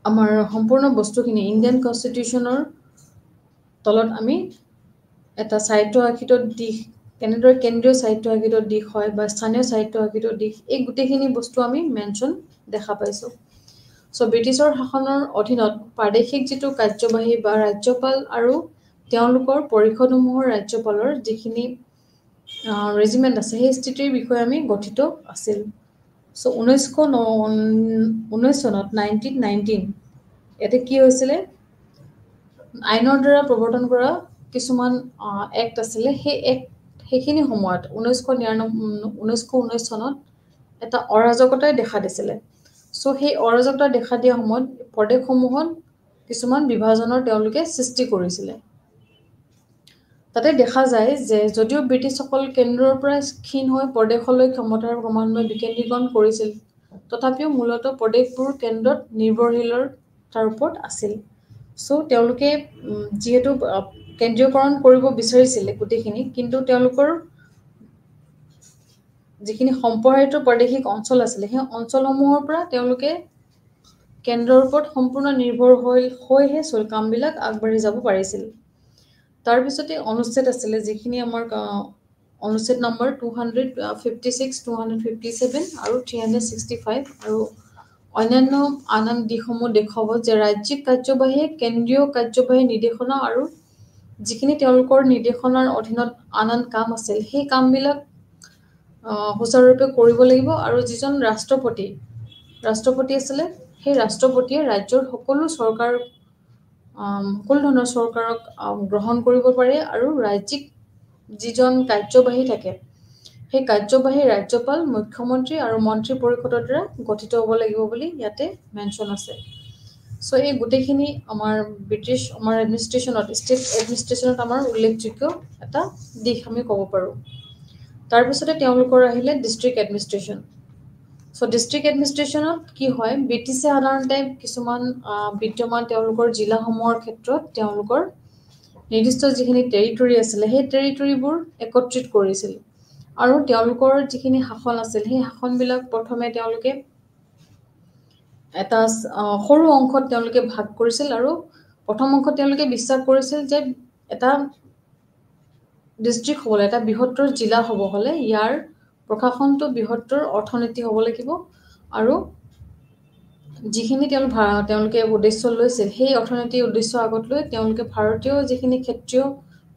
আমাৰ সম্পূৰ্ণ বস্তুখিনি ইণ্ডিয়ান কনষ্টিটিউশ্যনৰ তলত আমি এটা স্বায়ত্তশাসিত দিশ কেনেদৰে কেন্দ্ৰীয় স্বায়ত্তশাসিত দিশ হয় বা স্থানীয় স্বায়ত্তশাসিত দিশ এই গোটেইখিনি বস্তু আমি মেনশ্যন দেখা পাইছোঁ চ' ব্ৰিটিছৰ শাসনৰ অধীনত প্ৰাদেশিক যিটো কাৰ্যবাহী বা ৰাজ্যপাল আৰু তেওঁলোকৰ পৰিষদসমূহৰ ৰাজ্যপালৰ যিখিনি ৰেজিমেণ্ট আছে সেই স্থিতিৰ বিষয়ে আমি গঠিত আছিল চ' 1919 চনত 1919 ইয়াতে কি হৈছিলে আইনৰ দ্বাৰা প্ৰৱৰ্তন কৰা কিছুমান এক্ট আছিলে সেইখিনি সময়ত 1919 চনত এটা অৰাজকতাই দেখা দিছিলে চ' সেই অৰাজকতা দেখা দিয়া সময়ত প্ৰদেশসমূহত কিছুমান বিভাজনৰ তেওঁলোকে সৃষ্টি কৰিছিলে তাতে দেখা যায় যে যদিও ব্ৰিটিছসকল কেন্দ্ৰৰ পৰা ক্ষীণ হৈ প্ৰদেশলৈ ক্ষমতাৰ ক্ৰমান্বয়ে বিকেন্দ্ৰীকৰণ কৰিছিল তথাপিও মূলতঃ প্ৰদেশবোৰ কেন্দ্ৰত নিৰ্ভৰশীলতাৰ ওপৰত আছিল চ' তেওঁলোকে যিহেতু কেন্দ্ৰীয়কৰণ কৰিব বিচাৰিছিলে গোটেইখিনি কিন্তু তেওঁলোকৰ যিখিনি সম্প্ৰসাৰিত প্ৰাদেশিক অঞ্চল আছিলে সেই অঞ্চলসমূহৰ পৰা তেওঁলোকে কেন্দ্ৰৰ ওপৰত সম্পূৰ্ণ নিৰ্ভৰ হৈহে কামবিলাক আগবাঢ়ি যাব পাৰিছিল তাৰপিছতে অনুচ্ছেদ আছিলে যিখিনি আমাৰ অনুচ্ছেদ নম্বৰ 256, 257 আৰু 365 আৰু অন্যান্য আন দিশসমূহ দেখুৱাব যে ৰাজ্যিক কাৰ্যবাহীয়ে কেন্দ্ৰীয় কাৰ্যবাহী নিৰ্দেশনা আৰু যিখিনি তেওঁলোকৰ নিৰ্দেশনাৰ অধীনত আন কাম আছিল সেই কামবিলাক সুচাৰুৰূপে কৰিব লাগিব আৰু যিজন ৰাষ্ট্ৰপতি আছিলে সেই ৰাষ্ট্ৰপতিয়ে ৰাজ্যৰ সকলো ধৰণৰ চৰকাৰক গ্ৰহণ কৰিব পাৰে আৰু ৰাজ্যিক যিজন কাৰ্যবাহী থাকে সেই কাৰ্যবাহী ৰাজ্যপাল মুখ্যমন্ত্ৰী আৰু মন্ত্ৰী পৰিষদৰ দ্বাৰা গঠিত হ'ব লাগিব বুলি ইয়াতে মেনশ্যন আছে চ' এই গোটেইখিনি আমাৰ এডমিনিষ্ট্ৰেশ্যনত ষ্টেট এডমিনিষ্ট্ৰেশ্যনত আমাৰ উল্লেখযোগ্য এটা দিশ আমি ক'ব পাৰোঁ তাৰপিছতে তেওঁলোকৰ আহিলে ডিষ্ট্ৰিক্ট এডমিনিষ্ট্ৰেশ্যন চ' ডিষ্ট্ৰিক্ট এডমিনিষ্ট্ৰেশ্যনত কি হয় ব্ৰিটিছে সাধাৰণতে কিছুমান বিদ্যমান তেওঁলোকৰ জিলাসমূহৰ ক্ষেত্ৰত তেওঁলোকৰ নিৰ্দিষ্ট যিখিনি টেৰিটৰী আছিলে সেই টেৰিটৰীবোৰ একত্ৰিত কৰিছিল আৰু তেওঁলোকৰ যিখিনি শাসন আছিল সেই শাসনবিলাক প্ৰথমে তেওঁলোকে এটা সৰু অংশত তেওঁলোকে ভাগ কৰিছিল আৰু প্ৰথম অংশত তেওঁলোকে বিশ্বাস কৰিছিল যে এটা ডিষ্ট্ৰিক্ট হ'বলৈ, এটা বৃহত্তৰ জিলা হ'ব হ'লে ইয়াৰ প্ৰশাসনটো বৃহত্তৰ অৰ্থনীতি হ'ব লাগিব আৰু যিখিনি তেওঁলোকে উদ্দেশ্য লৈছিল সেই অৰ্থনৈতিক উদ্দেশ্য আগত লৈ তেওঁলোকে ভাৰতীয় যিখিনি ক্ষেত্ৰীয়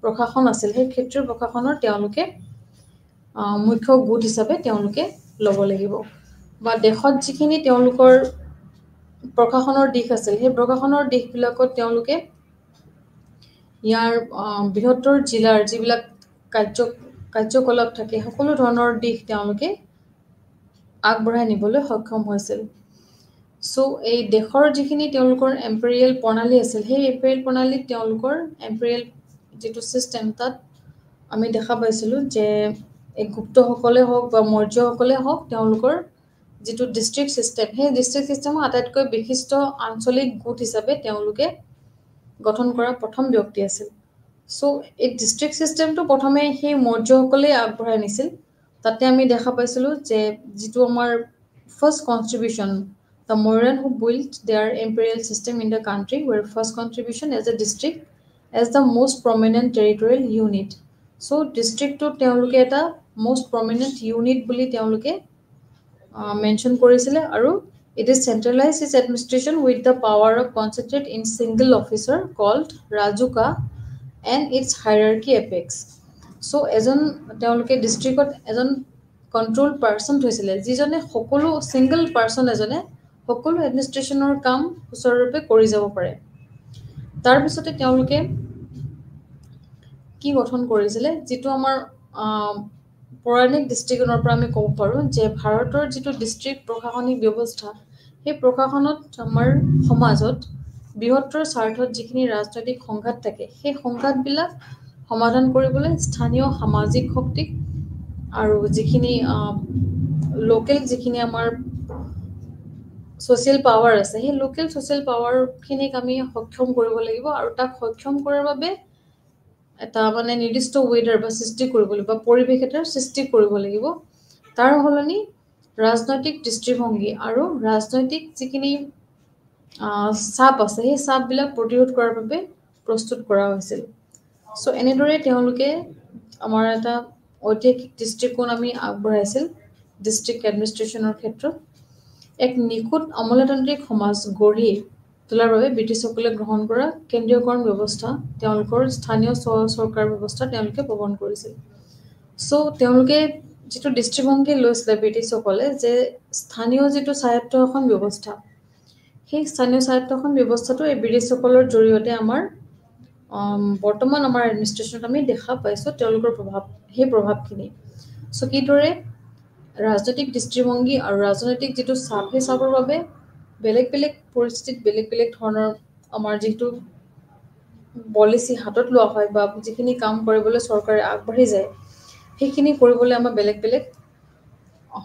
প্ৰশাসন আছিল সেই ক্ষেত্ৰীয় প্ৰশাসনৰ তেওঁলোকে মুখ্য গোট হিচাপে তেওঁলোকে ল'ব লাগিব বা দেশত যিখিনি তেওঁলোকৰ প্ৰশাসনৰ দিশ আছিল সেই প্ৰশাসনৰ দিশবিলাকত তেওঁলোকে ইয়াৰ বৃহত্তৰ জিলাৰ যিবিলাক কাৰ্যকলাপ থাকে সকলো ধৰণৰ দিশ তেওঁলোকে আগবঢ়াই নিবলৈ সক্ষম হৈছিল। চ' এই দেশৰ যিখিনি তেওঁলোকৰ এম্পেৰিয়েল প্ৰণালী আছিল সেই এম্পেৰিয়েল প্ৰণালীত তেওঁলোকৰ এম্পেৰিয়েল যিটো ছিষ্টেম তাত আমি দেখা পাইছিলোঁ যে এই গুপ্তসকলে হওক বা মৌৰ্যসকলে হওক তেওঁলোকৰ যিটো ডিষ্ট্ৰিক্ট ছিষ্টেম সেই ডিষ্ট্ৰিক্ট ছিষ্টেমৰ আটাইতকৈ বিশিষ্ট আঞ্চলিক গোট হিচাপে তেওঁলোকে গঠন কৰা প্ৰথম ব্যক্তি আছিল। চ' এই ডিষ্ট্ৰিক্ট ছিষ্টেমটো প্ৰথমে সেই মৌৰ্যসকলেই আগবঢ়াই নিছিল। তাতে আমি দেখা পাইছিলোঁ যে যিটো আমাৰ first কনষ্ট্ৰিবিউশ্যন the Mauryan who built their imperial system in the country were first contribution as a district as the most prominent territorial unit. So district to তেওঁলোকে এটা most prominent unit বুলি তেওঁলোকে mention কৰিছিলে আৰু it is centralized its administration with the power of concentrate in single officer called Rajuka and its hierarchy apex. So এজন তেওঁলোকে ডিষ্ট্ৰিক্টত এজন কণ্ট্ৰল পাৰ্চন থৈছিলে যিজনে সকলো ছিংগল পাৰ্চন এজনে সকলো এডমিনিষ্ট্ৰেশ্যনৰ কাম সুচাৰুৰূপে কৰি যাব পাৰে। তাৰপিছতে তেওঁলোকে কি গঠন কৰিছিলে যিটো আমাৰ পৌৰাণিক দৃষ্টিকোণৰ পৰা আমি ক'ব পাৰোঁ যে ভাৰতৰ যিটো ডিষ্ট্ৰিক্ট প্ৰশাসনিক ব্যৱস্থা সেই প্ৰশাসনত আমাৰ সমাজত বৃহত্তৰ স্বাৰ্থত যিখিনি ৰাজনৈতিক সংঘাত থাকে সেই সংঘাতবিলাক সমাধান কৰিবলৈ স্থানীয় সামাজিক শক্তিক আৰু যিখিনি লোকেল যিখিনি আমাৰ ছ'চিয়েল পাৱাৰ আছে সেই লোকেল ছ'চিয়েল পাৱাৰখিনিক আমি সক্ষম কৰিব লাগিব আৰু তাক সক্ষম কৰাৰ বাবে এটা মানে নিৰ্দিষ্ট ৱেডাৰ বা সৃষ্টি কৰিব লাগিব বা পৰিৱেশ এটাৰ সৃষ্টি কৰিব লাগিব। তাৰ সলনি ৰাজনৈতিক দৃষ্টিভংগী আৰু ৰাজনৈতিক যিখিনি চাপ আছে সেই চাপবিলাক প্ৰতিৰোধ কৰাৰ বাবে প্ৰস্তুত কৰা হৈছিল। চ' এনেদৰে তেওঁলোকে আমাৰ এটা ঐতিহাসিক দৃষ্টিকোণ আমি আগবঢ়াইছিল ডিষ্ট্ৰিক্ট এডমিনিষ্ট্ৰেশ্যনৰ ক্ষেত্ৰত। এক নিখুঁত আমোলাতান্ত্ৰিক সমাজ গঢ়ি তোলাৰ বাবে ব্ৰিটিছসকলে গ্ৰহণ কৰা কেন্দ্ৰীয়কৰণ ব্যৱস্থা তেওঁলোকৰ স্থানীয় চৰকাৰ ব্যৱস্থা তেওঁলোকে প্ৰৱৰ্তন কৰিছিল। চ' তেওঁলোকে যিটো দৃষ্টিভংগী লৈছিলে ব্ৰিটিছসকলে যে স্থানীয় যিটো স্বায়ত্তশাসন ব্যৱস্থা সেই স্থানীয় স্বায়ত্তশাসন ব্যৱস্থাটো এই ব্ৰিটিছসকলৰ জৰিয়তে আমাৰ বৰ্তমান আমাৰ এডমিনিষ্ট্ৰেশ্যনত আমি দেখা পাইছোঁ তেওঁলোকৰ সেই প্ৰভাৱখিনি। চ' কিদৰে ৰাজনৈতিক দৃষ্টিভংগী আৰু ৰাজনৈতিক যিটো চাপ সেই চাপৰ বাবে বেলেগ বেলেগ পৰিস্থিতিত বেলেগ বেলেগ ধৰণৰ আমাৰ যিটো পলিচি হাতত লোৱা হয় বা যিখিনি কাম কৰিবলৈ চৰকাৰে আগবাঢ়ি যায় সেইখিনি কৰিবলৈ আমাৰ বেলেগ বেলেগ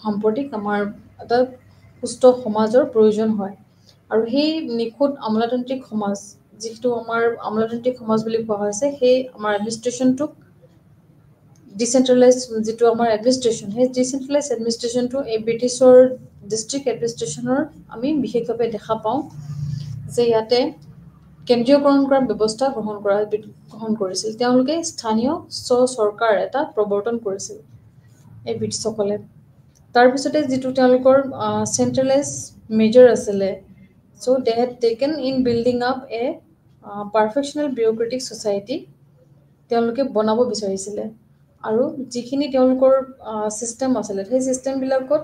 সাম্প্ৰতিক আমাৰ এটা সুস্থ সমাজৰ প্ৰয়োজন হয়। আৰু সেই নিখুঁত আমোলাতান্ত্ৰিক সমাজ যিটো আমাৰ আমোলাতান্ত্ৰিক সমাজ বুলি কোৱা হৈছে সেই আমাৰ এডমিনিষ্ট্ৰেশ্যনটোক ডিচেন্ট্ৰেলাইজ যিটো আমাৰ এডমিনিষ্ট্ৰেশ্যন সেই ডিচেন্ট্ৰেলাইজ এডমিনিষ্ট্ৰেশ্যনটো এই ব্ৰিটিছৰ ডিষ্ট্ৰিক্ট এডমিনিষ্ট্ৰেশ্যনৰ আমি বিশেষভাৱে দেখা পাওঁ যে ইয়াতে কেন্দ্ৰীয়কৰণ কৰাৰ ব্যৱস্থা গ্ৰহণ কৰিছিল। তেওঁলোকে স্থানীয় চৰকাৰ এটা প্ৰৱৰ্তন কৰিছিল এই ব্ৰিটিছসকলে। তাৰপিছতে যিটো তেওঁলোকৰ চেন্ট্ৰেলাইজ মেজাৰ আছিলে so' they had taken in building up a professional bureaucratic society তেওঁলোকে বনাব বিচাৰিছিলে আৰু যিখিনি তেওঁলোকৰ ছিষ্টেম আছিলে সেই ছিষ্টেমবিলাকত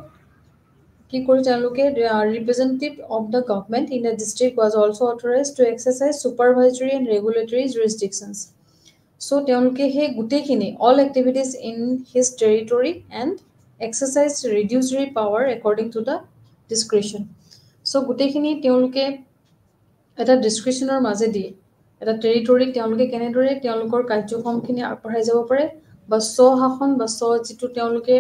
কি কৰি তেওঁলোকে representative of the government in the district was also' authorise to exercise supervisory and regulatory jurisdictions. So' তেওঁলোকে সেই গোটেইখিনি all activities in his territory and exercise residuary power according to the discretion. So' গোটেইখিনি তেওঁলোকে এটা ডিছক্ৰিপশ্যনৰ মাজেদি এটা টেৰিটৰীক তেওঁলোকে কেনেদৰে তেওঁলোকৰ কাৰ্যক্ৰমখিনি আগবঢ়াই যাব পাৰে বা স্বশাসন বা যিটো তেওঁলোকে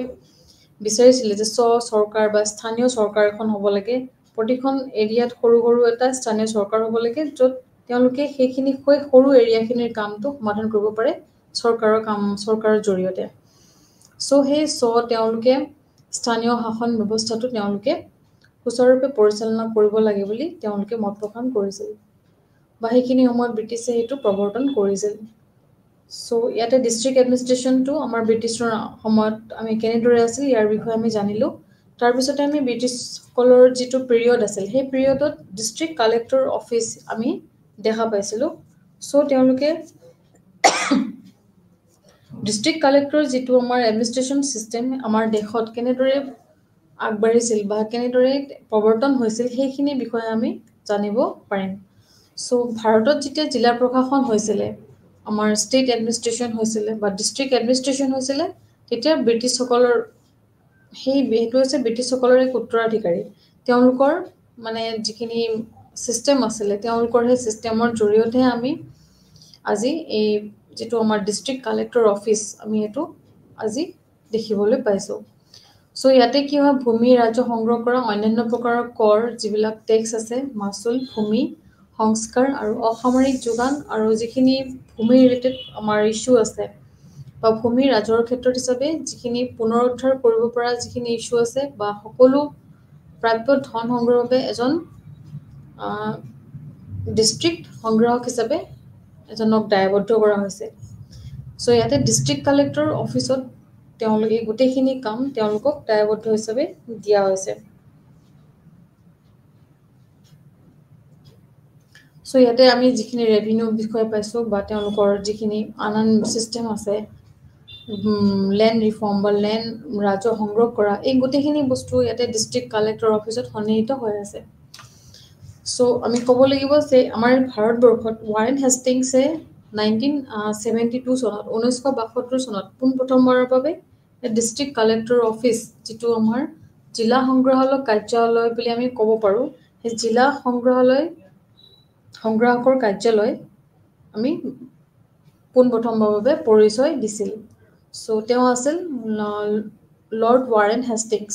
বিচাৰিছিলে যে চৰকাৰ বা স্থানীয় চৰকাৰ এখন হ'ব লাগে প্ৰতিখন এৰিয়াত সৰু সৰু এটা স্থানীয় চৰকাৰ হ'ব লাগে য'ত তেওঁলোকে সেইখিনি সৰু এৰিয়াখিনিৰ কামটো সমাধান কৰিব পাৰে চৰকাৰৰ জৰিয়তে। চ' সেই তেওঁলোকে স্থানীয় শাসন ব্যৱস্থাটো তেওঁলোকে সুচাৰুৰূপে পৰিচালনা কৰিব লাগে বুলি তেওঁলোকে মত প্ৰকাশ কৰিছিল বা সেইখিনি সময়ত ব্ৰিটিছে সেইটো প্ৰৱৰ্তন কৰিছিল সো ইয়াতে ডিস্ট্ৰিক্ট এডমিনিষ্ট্ৰেশ্যনটো আমাৰ ব্ৰিটিছৰ সময়ত আমি কেনেদৰে আছিল ইয়াৰ বিষয়ে আমি জানিলো তাৰপিছতে আমি ব্ৰিটিছসকলৰ যিটো পিৰিয়ড আছিল সেই পিৰিয়ডত ডিস্ট্ৰিক্ট কালেক্টৰ অফিচ আমি দেখা পাইছিলোঁ সো তেওঁলোকে ডিস্ট্ৰিক্ট কালেক্টৰ যিটো আমাৰ এডমিনিষ্ট্ৰেশ্যন চিষ্টেম আমাৰ দেশত কেনেদৰে আগবাঢ়িছিল বা কেনেদৰে প্ৰৱৰ্তন হৈছিল সেইখিনি বিষয়ে আমি জানিব পাৰিম সো ভাৰতত যেতিয়া জিলা প্ৰশাসন হৈছিলে আমাৰ ষ্টেট এডমিনিষ্ট্ৰেশ্যন হৈছিলে বা ডিস্ট্ৰিক্ট এডমিনিষ্ট্ৰেশ্যন হৈছিলে তেতিয়া ব্ৰিটিছসকলৰ সেইটো হৈছে ব্ৰিটিছসকলৰ এক উত্তৰাধিকাৰী তেওঁলোকৰ মানে যিখিনি চিষ্টেম আছিলে তেওঁলোকৰ সেই চিষ্টেমৰ জৰিয়তে আমি আজি এই যেটো আমাৰ ডিস্ট্ৰিক্ট কালেক্টৰ অফিচ আমি এটো আজি দেখিবলৈ পাইছো সো ইয়াতে কি হয় ভূমি ৰাজহ সংগ্ৰহ কৰা অন্যান্য প্ৰকাৰৰ কৰ যিবিলাক টেক্স আছে মাসুল ভূমি সংস্কাৰ আৰু অসামৰিক যোগান আৰু যিখিনি ভূমি ৰিলেটেড আমাৰ ইস্যু আছে বা ভূমি ৰাজহৰ ক্ষেত্ৰত হিচাপে যিখিনি পুনৰুদ্ধাৰ কৰিব পৰা যিখিনি ইস্যু আছে বা সকলো প্ৰাপ্য ধন সংগ্ৰহৰ বাবে এজন ডিস্ট্ৰিক্ট সংগ্ৰাহক হিচাপে এজনক দায়বদ্ধ কৰা হৈছে সো ইয়াতে ডিস্ট্ৰিক্ট কালেক্টৰ অফিচত তেওঁলোকে গোটেইখিনি কাম তেওঁলোকক দায়বদ্ধ হিচাপে দিয়া হৈছে সো ইয়াতে আমি যিখিনি ৰেভিনিউ বিষয় পাইছো বা তেওঁলোকৰ যিখিনি আনন সিস্টেম আছে ল্যান্ড ৰিফৰ্ম বা ল্যান্ড ৰাজহ সংগ্ৰহ কৰা এই গোটেইখিনি বস্তু ইয়াতে ডিস্ট্ৰিক্ট কালেক্টৰ অফিচত সন্নিহিত হৈ আছে সো আমি ক'ব লাগিব যে আমাৰ ভাৰতবৰ্ষত ওয়াৰেন হেষ্টিংছে 1972 চনত 1972 চনত পোনপ্ৰথমবাৰৰ বাবে ডিস্ট্ৰিক্ট কালেক্টৰ অফিচ যেটো আমাৰ জিলা সংগ্ৰহালয় কাৰ্যালয় বুলি আমি ক'ব পাৰো সেই জিলা সংগ্ৰাহকৰ কাৰ্যালয় আমি পোনপ্ৰথমবাৰৰ বাবে পৰিচয় দিছিল সো তেওঁ আছিল লৰ্ড ওয়াৰেন হেষ্টিংছ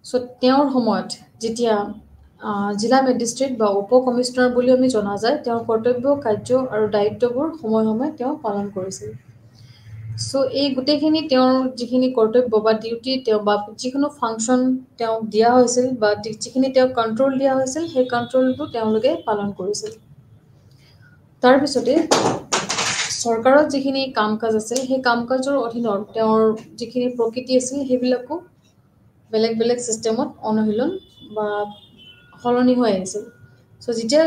সো তেওঁৰ সময়ত যেতিয়া জিলা মেজিষ্ট্ৰেট বা উপ কমিশনাৰ বুলি আমি জনা যায় তেওঁৰ কৰ্তব্য কাৰ্য আৰু দায়িত্ববোৰ সময় সময় তেওঁ পালন কৰিছিল সো এই গোটেইখিনি তেওঁৰ যিখিনি কৰ্তব্য বা ডিউটি তেওঁ বা যিকোনো ফাংচন তেওঁ দিয়া হৈছিল বা যিখিনি তেওঁ কন্ট্ৰোল দিয়া হৈছিল সেই কন্ট্ৰোলটো তেওঁলোকে পালন কৰিছিল তাৰ পিছতে চৰকাৰত যিখিনি কাম কাজ আছে সেই কাম কাজৰ অধীনত তেওঁৰ যিখিনি প্ৰকৃতি আছিল সেইবিলাকো বেলেগ বেলেগ সিস্টেমত অনুশীলন বা সলনি হৈ আহিছিল সো যেতিয়া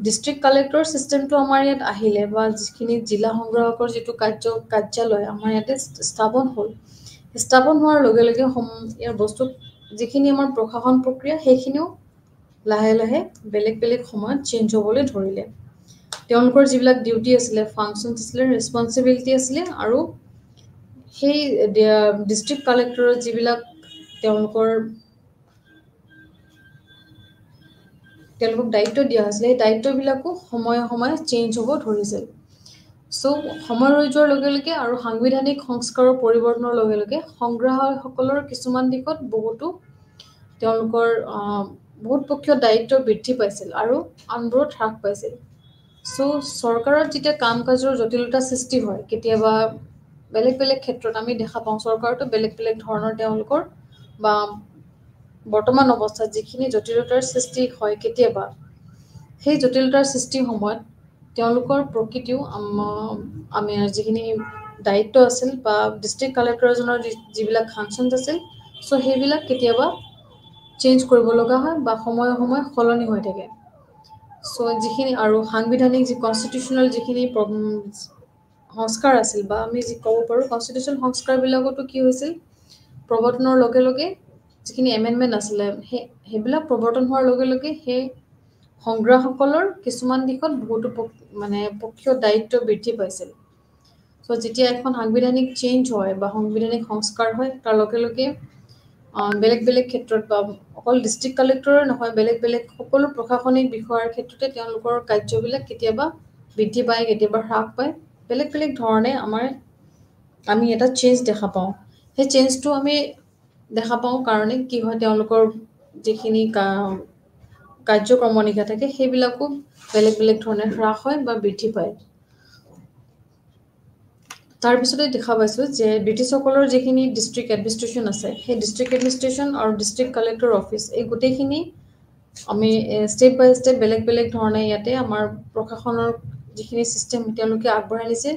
ডিস্ট্ৰিক্ট কালেক্টৰ সিস্টেমটো আমাৰ ইয়াত আহিলে বা যিখিনি জিলা সংগ্ৰাহকৰ যেটো কাৰ্যালয় আমাৰ ইয়াতে স্থাপন হ'ল স্থাপন হোৱাৰ লগে লগে ইয়াৰ বস্তু যিখিনি আমাৰ প্ৰশাসন প্ৰক্ৰিয়া সেইখিনিও লাহে লাহে বেলেগ বেলেগ সময়ত চেঞ্জ হ'বলৈ ধৰিলে তেওঁলোকৰ যিবিলাক ডিউটি আছিলে ফাংচনছ আছিলে ৰেসপন্সিবিলিটি আছিলে আৰু সেই ডিস্ট্ৰিক্ট কালেক্টৰৰ যিবিলাক তেওঁলোকৰ দায়িত্ব দিয়া হৈছিল এই দায়িত্ববিলাকো সময়ে সময়ে চেঞ্জ হ'ব ধৰিছিল সো সময় ৰৈ যোৱাৰ লগে লগে আৰু সাংবিধানিক সংস্কাৰৰ পৰিৱৰ্তনৰ লগে লগে সংগ্ৰাহকসকলৰ কিছুমান দিশত বহুতো তেওঁলোকৰ বহুত পক্ষীয় দায়িত্ব বৃদ্ধি পাইছিল আৰু আনবোৰত হ্ৰাস পাইছিল সো চৰকাৰত যেতিয়া কাম কাজৰ জটিলতা সৃষ্টি হয় কেতিয়াবা বেলেগ বেলেগ ক্ষেত্ৰত আমি দেখা পাওঁ চৰকাৰটো বেলেগ বেলেগ ধৰণৰ তেওঁলোকৰ বা বৰ্তমান অৱস্থাত যিখিনি জটিলতাৰ সৃষ্টি হয় কেতিয়াবা সেই জটিলতাৰ সৃষ্টিৰ সময়ত তেওঁলোকৰ প্ৰকৃতিও আমি যিখিনি দায়িত্ব আছিল বা ডিস্ট্ৰিক্ট কালেক্টৰজনৰ যিবিলাক ফাংচনছ আছিল সো সেইবিলাক কেতিয়াবা চেঞ্জ কৰিব লগা হয় বা সময়ে সময়ে সলনি হৈ থাকে সো যিখিনি আৰু সাংবিধানিক যি কনষ্টিটিউচনেল যিখিনি সংস্কাৰ আছিল বা আমি যি ক'ব পাৰো কনষ্টিটিউচন সংস্কাৰবিলাকতো কি হৈছিল প্ৰৱৰ্তনৰ লগে লগে যিখিনি এমেন্ডমেন্ট আছিলে সেইবিলাক প্ৰৱৰ্তন হোৱাৰ লগে লগে সেই সংগ্ৰাহকসকলৰ কিছুমান দিশত বহুতো মানে পক্ষীয় দায়িত্ব বৃদ্ধি পাইছিল সো যেতিয়া এখন সাংবিধানিক চেঞ্জ হয় বা সাংবিধানিক সংস্কাৰ হয় তাৰ লগে লগে বেলেগ বেলেগ ক্ষেত্ৰত বা অকল ডিস্ট্ৰিক্ট কালেক্টৰৰ নহয় বেলেগ বেলেগ সকলো প্ৰশাসনিক বিষয়ৰ ক্ষেত্ৰতে তেওঁলোকৰ কাৰ্যবিলাক কেতিয়াবা বৃদ্ধি পায় কেতিয়াবা হ্ৰাস পায় বেলেগ বেলেগ ধৰণে আমি এটা চেঞ্জ দেখা পাওঁ সেই চেঞ্জটো আমি দেখা পাওঁ কাৰণে কি হয় তেওঁলোকৰ যিখিনি কাৰ্যক্ৰমণিকা থাকে সেইবিলাকো বেলেগ বেলেগ ধৰণে হ্ৰাস হয় বা বৃদ্ধি পায় তাৰপিছতে দেখা পাইছোঁ যে ব্ৰিটিছসকলৰ যিখিনি ডিষ্ট্ৰিক্ট এডমিনিষ্ট্ৰেশ্যন আছে সেই ডিষ্ট্ৰিক্ট এডমিনিষ্ট্ৰেশ্যন আৰু ডিষ্ট্ৰিক্ট কালেক্টৰ অফিচ এই গোটেইখিনি আমি ষ্টেপ বাই ষ্টেপ বেলেগ বেলেগ ধৰণে ইয়াতে আমাৰ প্ৰশাসনৰ যিখিনি ছিষ্টেম তেওঁলোকে আগবঢ়াই নিছে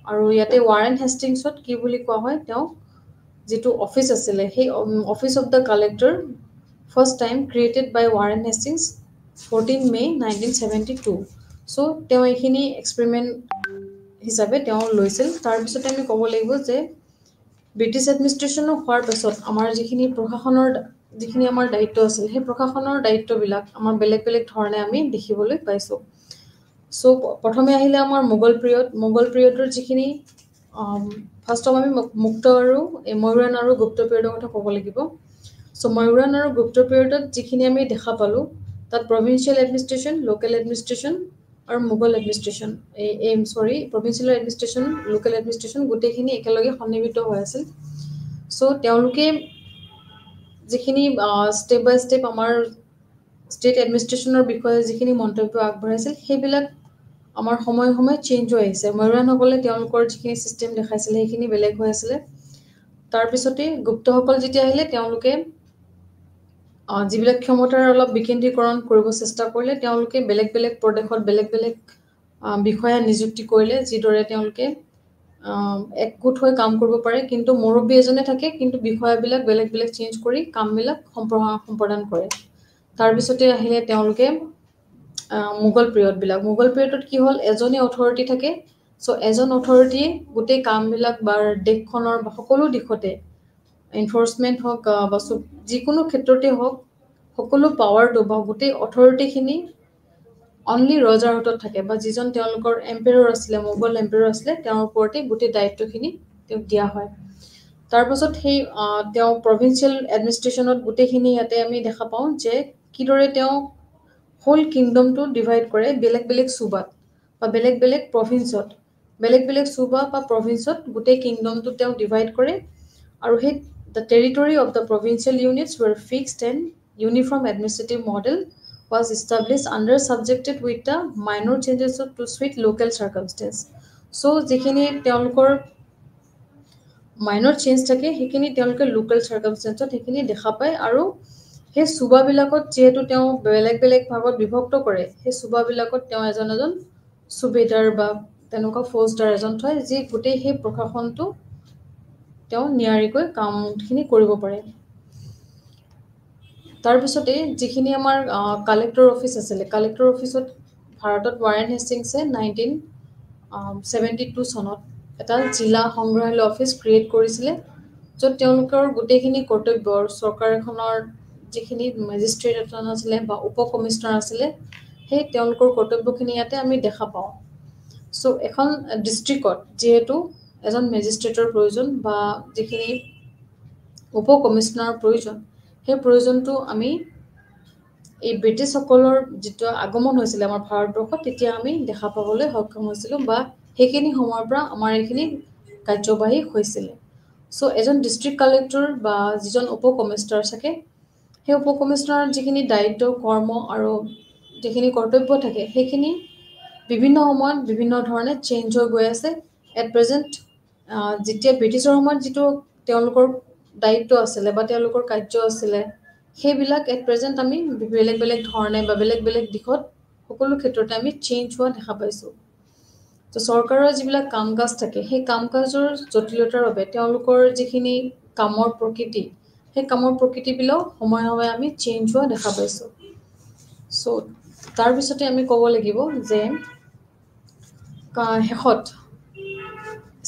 আৰু ইয়াতে ৱাৰেন হেষ্টিংছত কি বুলি কোৱা হয় তেওঁ যিটো অফিচ আছিলে সেই office of the collector first time created by Warren Hastings 14 May 1972 so' তেওঁ এইখিনি এক্সপেৰিমেণ্ট হিচাপে তেওঁ লৈছিল তাৰপিছতে আমি ক'ব লাগিব যে ব্ৰিটিছ এডমিনিষ্ট্ৰেশ্যনৰ হোৱাৰ পাছত আমাৰ যিখিনি প্ৰশাসনৰ যিখিনি আমাৰ দায়িত্ব আছিল সেই প্ৰশাসনৰ দায়িত্ববিলাক আমাৰ বেলেগ বেলেগ ধৰণে আমি দেখিবলৈ পাইছোঁ চ' প্ৰথমে আহিলে আমাৰ মোগল পিৰিয়ডৰ যিখিনি ফাৰ্ষ্টত আমি মুক্ত আৰু ময়ূৰাণ আৰু গুপ্ত পিৰিয়ডৰ কথা ক'ব লাগিব চ' ময়ূৰাণ আৰু গুপ্ত পিৰিয়ডত যিখিনি আমি দেখা পালোঁ তাত প্ৰভিন্সিয়েল এডমিনিষ্ট্ৰেশ্যন লোকেল এডমিনিষ্ট্ৰেশ্যন আৰু Mughal administration provincial administration local administration গোটেইখিনি একেলগে সন্নিবিত হৈ আছিল চ' তেওঁলোকে যিখিনি ষ্টেপ বাই ষ্টেপ আমাৰ ষ্টেট এডমিনিষ্ট্ৰেশ্যনৰ বিষয়ে যিখিনি মন্তব্য আগবঢ়াইছিল সেইবিলাক আমাৰ সময়ে সময়ে চেঞ্জ হৈ আহিছে ময়ূৰাণসকলে তেওঁলোকৰ যিখিনি ছিষ্টেম দেখাইছিলে সেইখিনি বেলেগ হৈ আছিলে তাৰপিছতে গুপ্তসকল যেতিয়া আহিলে তেওঁলোকে যিবিলাক ক্ষমতাৰ অলপ বিকেন্দ্ৰীকৰণ কৰিব চেষ্টা কৰিলে তেওঁলোকে বেলেগ বেলেগ প্ৰদেশত বেলেগ বেলেগ বিষয়া নিযুক্তি কৰিলে যিদৰে তেওঁলোকে একগোট হৈ কাম কৰিব পাৰে কিন্তু মুৰব্বী এজনে থাকে কিন্তু বিষয়াবিলাক বেলেগ বেলেগ চেঞ্জ কৰি কামবিলাক সম্পাদন কৰে তাৰপিছতে আহিলে তেওঁলোকে মোগল পিৰিয়ডত কি হ'ল এজনে অথৰিটি থাকে চ' এজন অথৰিটিয়ে গোটেই কামবিলাক বা দেশখনৰ বা সকলো দিশতে এনফৰ্চমেণ্ট হওক বা যিকোনো ক্ষেত্ৰতে হওক সকলো পাৱাৰটো বা গোটেই অথৰিটিখিনি অনলি ৰজাৰ হাতত থাকে বা যিজন তেওঁলোকৰ এম্পেৰৰ আছিলে মোগল এম্পেৰৰ আছিলে তেওঁৰ ওপৰতে গোটেই দায়িত্বখিনি তেওঁক দিয়া হয় তাৰপাছত সেই তেওঁ প্ৰভিন্সিয়েল এডমিনিষ্ট্ৰেশ্যনত গোটেইখিনি ইয়াতে আমি দেখা পাওঁ যে কিদৰে তেওঁ হোল কিংডমটো ডিভাইড কৰে বেলেগ বেলেগ চুবাত বা বেলেগ বেলেগ প্ৰভিন্সত বেলেগ বেলেগ চুবা বা প্ৰভিন্সত গোটেই কিংডমটো তেওঁ ডিভাইড কৰে আৰু সেই the territory of the provincial units were fixed and uniform administrative model was established under subjected with the minor changes to suit local circumstance. So, যিখিনি তেওঁলোকৰ minor change থাকে সেইখিনি তেওঁলোকে local circumstance সেইখিনি দেখা পায় আৰু সেই চুবাবিলাকত যিহেতু তেওঁ বেলেগ বেলেগ ভাগত বিভক্ত কৰে সেই চুবাবিলাকত তেওঁ এজন সুবেদাৰ বা তেনেকুৱা ফৌজদাৰ এজন থয় যি গোটেই সেই প্ৰশাসনটো তেওঁ নিয়াৰিকৈ কামখিনি কৰিব পাৰে তাৰপিছতে যিখিনি আমাৰ কালেক্টৰ অফিচ আছিলে কালেক্টৰ অফিচত ভাৰতত ৱাৰেন হেষ্টিংছে 1972 চনত এটা জিলা সংগ্ৰহালয় অফিচ ক্ৰিয়েট কৰিছিলে য'ত তেওঁলোকৰ গোটেইখিনি কৰ্তব্য চৰকাৰ এখনৰ যিখিনি মেজিষ্ট্ৰেট এজন আছিলে বা উপ কমিশনাৰ আছিলে সেই তেওঁলোকৰ কৰ্তব্যখিনি ইয়াতে আমি দেখা পাওঁ চ' এখন ডিষ্ট্ৰিক্টত যিহেতু এজন মেজিষ্ট্ৰেটৰ প্ৰয়োজন বা যিখিনি উপ কমিশনাৰৰ প্ৰয়োজন সেই প্ৰয়োজনটো আমি এই ব্ৰিটিছসকলৰ যিটো আগমন হৈছিলে আমাৰ ভাৰতবৰ্ষত তেতিয়া আমি দেখা পাবলৈ সক্ষম হৈছিলোঁ বা সেইখিনি সময়ৰ পৰা আমাৰ এইখিনি কাৰ্যবাহী হৈছিলে চ' এজন ডিষ্ট্ৰিক্ট কালেক্টৰ বা যিজন উপ কমিশনাৰ থাকে সেই উপ কমিশনাৰৰ যিখিনি দায়িত্ব কৰ্ম আৰু যিখিনি কৰ্তব্য থাকে সেইখিনি বিভিন্ন সময়ত বিভিন্ন ধৰণে চেঞ্জ হৈ গৈ আছে এট প্ৰেজেণ্ট যেতিয়া ব্ৰিটিছৰ সময়ত যিটো তেওঁলোকৰ দায়িত্ব আছিলে বা তেওঁলোকৰ কাৰ্য আছিলে সেইবিলাক এট প্ৰেজেণ্ট আমি বেলেগ বেলেগ ধৰণে বা বেলেগ বেলেগ দিশত সকলো ক্ষেত্ৰতে আমি চেঞ্জ হোৱা দেখা পাইছোঁ তো চৰকাৰৰ যিবিলাক কাম কাজ থাকে সেই কাম কাজৰ জটিলতাৰ বাবে তেওঁলোকৰ যিখিনি কামৰ প্ৰকৃতি সেই কামৰ প্ৰকৃতিবিলাক সময়ে সময়ে আমি চেঞ্জ হোৱা দেখা পাইছোঁ চ' তাৰপিছতে আমি ক'ব লাগিব যে শেষত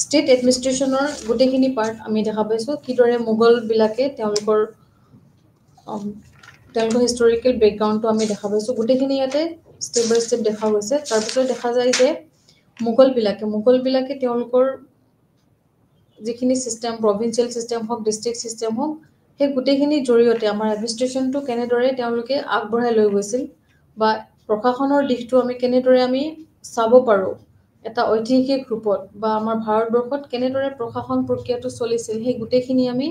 ষ্টেট এডমিনিষ্ট্ৰেশ্যনৰ গোটেইখিনি পাৰ্ট আমি দেখা পাইছোঁ কিদৰে মোগলবিলাকে তেওঁলোকৰ হিষ্টৰিকেল বেকগ্ৰাউণ্ডটো আমি দেখা পাইছোঁ গোটেইখিনি ইয়াতে ষ্টেপ বাই ষ্টেপ দেখা গৈছে তাৰপিছত দেখা যায় যে মোগলবিলাকে তেওঁলোকৰ যিখিনি ছিষ্টেম প্ৰভিন্সিয়েল ছিষ্টেম হওক ডিষ্ট্ৰিক্ট ছিষ্টেম হওক সেই গোটেইখিনিৰ জৰিয়তে আমাৰ এডমিনিষ্ট্ৰেশ্যনটো কেনেদৰে তেওঁলোকে আগবঢ়াই লৈ গৈছিল বা প্ৰশাসনৰ দিশটো আমি কেনেদৰে আমি চাব পাৰোঁ এটা ঐতিহাসিক ৰূপত বা আমাৰ ভাৰতবৰ্ষত কেনেদৰে প্ৰশাসন প্ৰক্ৰিয়াটো চলিছিল সেই গোটেইখিনি আমি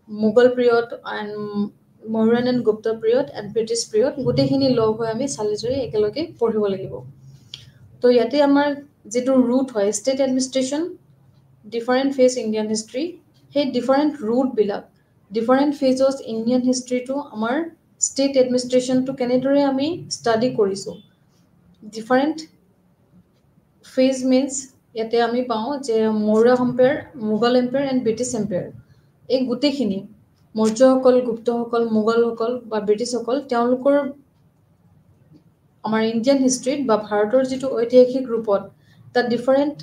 Mughal period and Mauryan and Gupta period and British period গোটেইখিনি লগ হৈ আমি চালি জাৰি একেলগে পঢ়িব লাগিব তো ইয়াতে আমাৰ যিটো ৰুট হয় state administration different phase Indian history, সেই ডিফাৰেণ্ট ৰুটবিলাক, ডিফাৰেণ্ট ফেজত ইণ্ডিয়ান হিষ্ট্ৰীটো আমাৰ ষ্টেট এডমিনিষ্ট্ৰেশ্যনটো কেনেদৰে আমি ষ্টাডি কৰিছোঁ। ডিফাৰেণ্ট ফেজ মিনছ ইয়াতে আমি পাওঁ যে Maurya empire, Mughal empire and British empire, এই গোটেইখিনি মৌৰ্যসকল, গুপ্তসকল, মোগলসকল বা ব্ৰিটিছসকল, তেওঁলোকৰ আমাৰ ইণ্ডিয়ান হিষ্ট্ৰীত বা ভাৰতৰ যিটো ঐতিহাসিক ৰূপত তাত ডিফাৰেণ্ট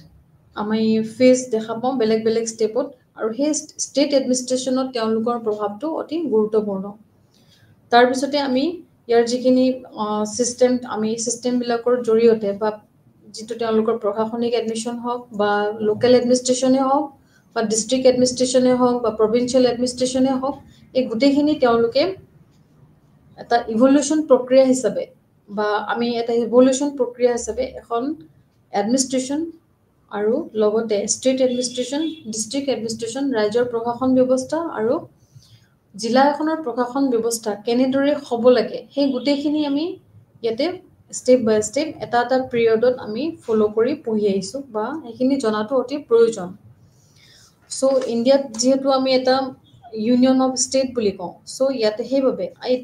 আমি ফেজ দেখা পাওঁ বেলেগ বেলেগ ষ্টেপত, আৰু সেই ষ্টেট এডমিনিষ্ট্ৰেশ্যনত তেওঁলোকৰ প্ৰভাৱটো অতি গুৰুত্বপূৰ্ণ। তাৰপিছতে আমি ইয়াৰ যিখিনি ছিষ্টেম, আমি ছিষ্টেমবিলাকৰ জৰিয়তে বা যিটো তেওঁলোকৰ প্ৰশাসনিক এডমিশ্যন হওক বা লোকেল এডমিনিষ্ট্ৰেশ্যনে হওক বা ডিষ্ট্ৰিক্ট এডমিনিষ্ট্ৰেশ্যনে হওক বা প্ৰভিঞ্চিয়েল এডমিনিষ্ট্ৰেশ্যনে হওক, এই গোটেইখিনি তেওঁলোকে এটা ইভলিউশ্যন প্ৰক্ৰিয়া হিচাপে বা আমি এটা ইভলিউশ্যন প্ৰক্ৰিয়া হিচাপে এখন এডমিনিষ্ট্ৰেশ্যন আৰু লগতে ষ্টেট এডমিনিষ্ট্ৰেশ্যন, ডিষ্ট্ৰিক্ট এডমিনিষ্ট্ৰেশ্যন, ৰাজ্যৰ প্ৰশাসন ব্যৱস্থা আৰু জিলা এখনৰ প্ৰশাসন ব্যৱস্থা কেনেদৰে হ'ব লাগে, সেই গোটেইখিনি আমি ইয়াতে ষ্টেপ বাই ষ্টেপ এটা এটা পিৰিয়ডত আমি ফ'ল' কৰি পঢ়ি আহিছোঁ বা সেইখিনি জনাটো অতি প্ৰয়োজন। চ' ইণ্ডিয়াত যিহেতু আমি এটা ইউনিয়ন অফ ষ্টেট বুলি কওঁ, চ' ইয়াতে সেইবাবে এই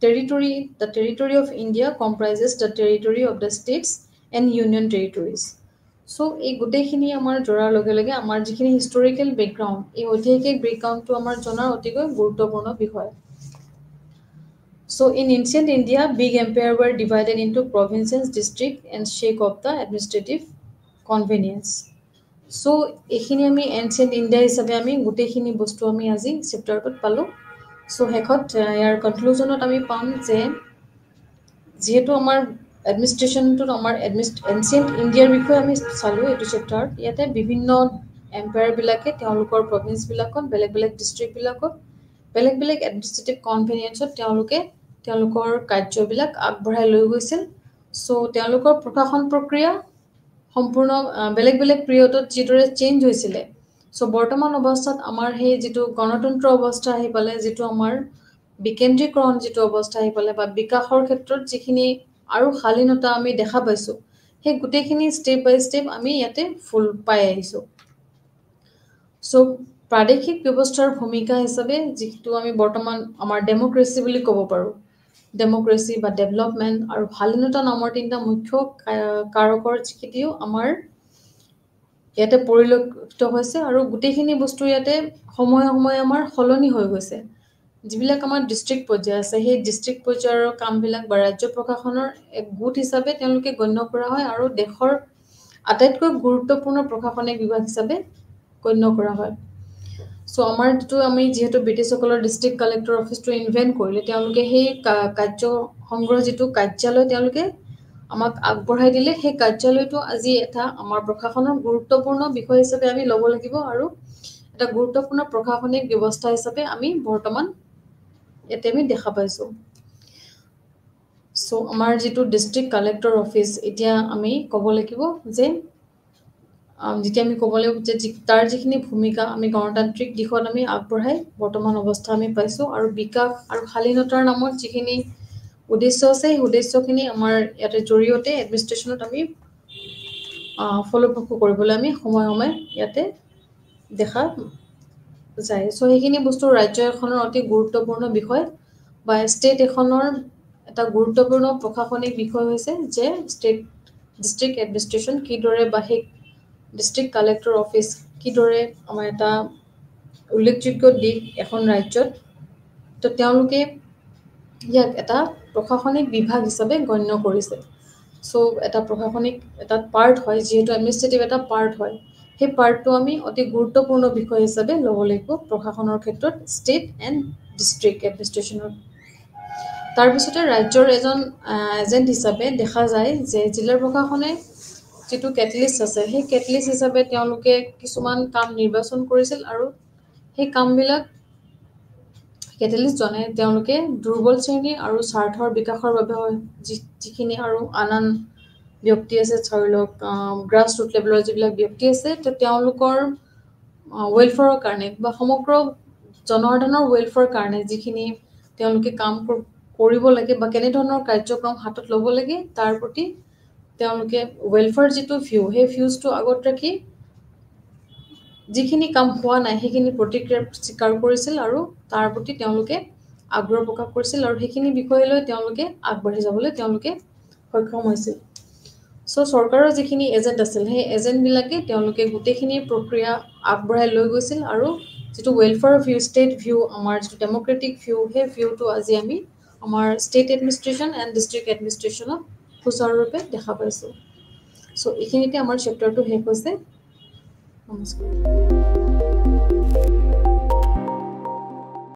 the territory of India comprises the territory of the states and union territories. So' এই গোটেইখিনি আমাৰ জনাৰ লগে লগে আমাৰ যিখিনি হিষ্টৰিকেল বেকগ্ৰাউণ্ড, এই ঐতিহাসিক বেকগ্ৰাউণ্ডটো আমাৰ জনাৰ অতিকৈ গুৰুত্বপূৰ্ণ বিষয়। So in ancient India, big empire were divided into provinces, district and shake of the administrative convenience. So এইখিনি আমি এনচিয়েণ্ট ইণ্ডিয়া হিচাপে আমি গোটেইখিনি বস্তু আমি আজি চেপ্টাৰটোত পালোঁ। চ' শেষত ইয়াৰ কনক্লুজনত আমি পাম যে যিহেতু আমাৰ এডমিনিষ্ট্ৰেশ্যনটোত আমাৰ এনচিয়েণ্ট ইণ্ডিয়াৰ বিষয়ে আমি চালোঁ এইটো চেপ্টাৰত, ইয়াতে বিভিন্ন এম্পায়াৰবিলাকে তেওঁলোকৰ প্ৰভিন্সবিলাকত, বেলেগ বেলেগ ডিষ্ট্ৰিক্টবিলাকত, বেলেগ বেলেগ এডমিনিষ্ট্ৰেটিভ কনভেনিয়েঞ্চত তেওঁলোকে তেওঁলোকৰ কাৰ্যবিলাক আগবঢ়াই লৈ গৈছিল। চ' তেওঁলোকৰ প্ৰশাসন প্ৰক্ৰিয়া সম্পূৰ্ণ বেলেগ বেলেগ পিৰিয়ডত যিদৰে চেঞ্জ হৈছিলে, চ' বৰ্তমান অৱস্থাত আমাৰ সেই যিটো গণতন্ত্ৰ অৱস্থা আহি পালে, যিটো আমাৰ বিকেন্দ্ৰীকৰণ যিটো অৱস্থা আহি পালে বা বিকাশৰ ক্ষেত্ৰত যিখিনি আৰু শালীনতা আমি দেখা পাইছোঁ, সেই গোটেইখিনি ষ্টেপ বাই ষ্টেপ আমি ইয়াতে ফুল পাই আহিছোঁ। চ' প্ৰাদেশিক ব্যৱস্থাৰ ভূমিকা হিচাপে যিটো আমি বৰ্তমান আমাৰ ডেম'ক্ৰেচি বুলি ক'ব পাৰোঁ, ডেম'ক্ৰেচি বা ডেভেলপমেণ্ট আৰু শালীনতা নামৰ তিনিটা মুখ্য কাৰকৰ যিখিনিও আমাৰ ইয়াতে পৰিলক্ষিত হৈছে, আৰু গোটেইখিনি বস্তু ইয়াতে সময়ে সময়ে আমাৰ সলনি হৈ গৈছে। যিবিলাক আমাৰ ডিষ্ট্ৰিক্ট পৰ্যায় আছে, সেই ডিষ্ট্ৰিক্ট পৰ্যায়ৰ কামবিলাক বা ৰাজ্য প্ৰশাসনৰ এক গোট হিচাপে তেওঁলোকে গণ্য কৰা হয় আৰু দেশৰ আটাইতকৈ গুৰুত্বপূৰ্ণ প্ৰশাসনিক বিভাগ হিচাপে গণ্য কৰা হয়। চ' আমাৰ আমি যিহেতু ব্ৰিটিছসকলৰ ডিষ্ট্ৰিক্ট কালেক্টৰ অফিচটো ইনভেণ্ট কৰিলে, তেওঁলোকে সেই কাৰ্য সংগ্ৰহ যিটো কাৰ্যালয় তেওঁলোকে আমাক আগবঢ়াই দিলে, সেই কাৰ্যালয়টো আজি এটা আমাৰ প্ৰশাসনৰ গুৰুত্বপূৰ্ণ বিষয় হিচাপে আমি ল'ব লাগিব আৰু এটা গুৰুত্বপূৰ্ণ প্ৰশাসনিক ব্যৱস্থা হিচাপে আমি বৰ্তমান ইয়াতে আমি দেখা পাইছোঁ। চ' আমাৰ যিটো ডিষ্ট্ৰিক্ট কালেক্টৰ অফিচ, এতিয়া আমি ক'ব লাগিব যে যেতিয়া আমি ক'ব লাগিব যে তাৰ যিখিনি ভূমিকা আমি গণতান্ত্ৰিক দিশত আমি আগবঢ়াই বৰ্তমান অৱস্থা আমি পাইছোঁ, আৰু বিকাশ আৰু শালীনতাৰ নামত যিখিনি উদ্দেশ্য আছে, সেই উদ্দেশ্যখিনি আমাৰ ইয়াতে জৰিয়তে এডমিনিষ্ট্ৰেশ্যনত আমি ফলপ্ৰসূ কৰিবলৈ আমি সময়ে সময়ে ইয়াতে দেখা যায়। চ' সেইখিনি বস্তু ৰাজ্য এখনৰ অতি গুৰুত্বপূৰ্ণ বিষয় বা ষ্টেট এখনৰ এটা গুৰুত্বপূৰ্ণ প্ৰশাসনিক বিষয় হৈছে যে ডিষ্ট্ৰিক্ট এডমিনিষ্ট্ৰেশ্যন কিদৰে বা সেই ডিষ্ট্ৰিক্ট কালেক্টৰ অফিচ কিদৰে আমাৰ এটা উল্লেখযোগ্য দিশ এখন ৰাজ্যত, তো তেওঁলোকে ইয়াক এটা প্ৰশাসনিক বিভাগ হিচাপে গণ্য কৰিছে। চ' এটা প্ৰশাসনিক এটা পাৰ্ট হয়, যিহেতু এডমিনিষ্ট্ৰেটিভ এটা পাৰ্ট হয়, সেই পাৰ্টটো আমি অতি গুৰুত্বপূৰ্ণ বিষয় হিচাপে ল'ব লাগিব প্ৰশাসনৰ ক্ষেত্ৰত, ষ্টেট এণ্ড ডিষ্ট্ৰিক্ট এডমিনিষ্ট্ৰেশ্যনৰ। তাৰপিছতে ৰাজ্যৰ এজন এজেণ্ট হিচাপে দেখা যায় যে জিলা প্ৰশাসনে যিটো কেটলিষ্ট আছে, সেই কেটলিষ্ট হিচাপে তেওঁলোকে কিছুমান কাম নিৰ্বাচন কৰিছিল, আৰু সেই কামবিলাক কেটেলিষ্টজনে তেওঁলোকে দুৰ্বল শ্ৰেণী আৰু স্বাৰ্থৰ বিকাশৰ বাবে হয়। যিখিনি আৰু আন ব্যক্তি আছে, ধৰি লওক গ্ৰাছ ৰুট লেভেলৰ যিবিলাক ব্যক্তি আছে, তেওঁলোকৰ ৱেলফেয়াৰৰ কাৰণে বা সমগ্ৰ জনসাধাৰণৰ ৱেলফেয়াৰৰ কাৰণে যিখিনি তেওঁলোকে কাম কৰিব লাগে বা কেনেধৰণৰ কাৰ্যক্ৰম হাতত ল'ব লাগে, তাৰ প্ৰতি তেওঁলোকে ৱেলফেয়াৰ যিটো ভিউ, সেই ভিউজটো আগত ৰাখি যিখিনি কাম হোৱা নাই সেইখিনি প্ৰতিক্ৰিয়া স্বীকাৰ কৰিছিল আৰু তাৰ প্ৰতি তেওঁলোকে আগ্ৰহ প্ৰকাশ কৰিছিল আৰু সেইখিনি বিষয় লৈ তেওঁলোকে আগবাঢ়ি যাবলৈ তেওঁলোকে সক্ষম হৈছিল চ' চৰকাৰৰ যিখিনি এজেণ্ট আছিল সেই এজেণ্টবিলাকে তেওঁলোকে গোটেইখিনি প্ৰক্ৰিয়া আগবঢ়াই লৈ গৈছিল আৰু যিটো ৱেলফেয়াৰ ভিউ ষ্টেট ভিউ আমাৰ যিটো ডেম'ক্ৰেটিক ভিউ সেই ভিউটো আজি আমি আমাৰ ষ্টেট এডমিনিষ্ট্ৰেশ্যন এণ্ড ডিষ্ট্ৰিক্ট এডমিনিষ্ট্ৰেশ্যনত সুচাৰুৰূপে দেখা পাইছোঁ চ' এইখিনিতে আমাৰ চেপ্টাৰটো শেষ হৈছে নমস্কাৰ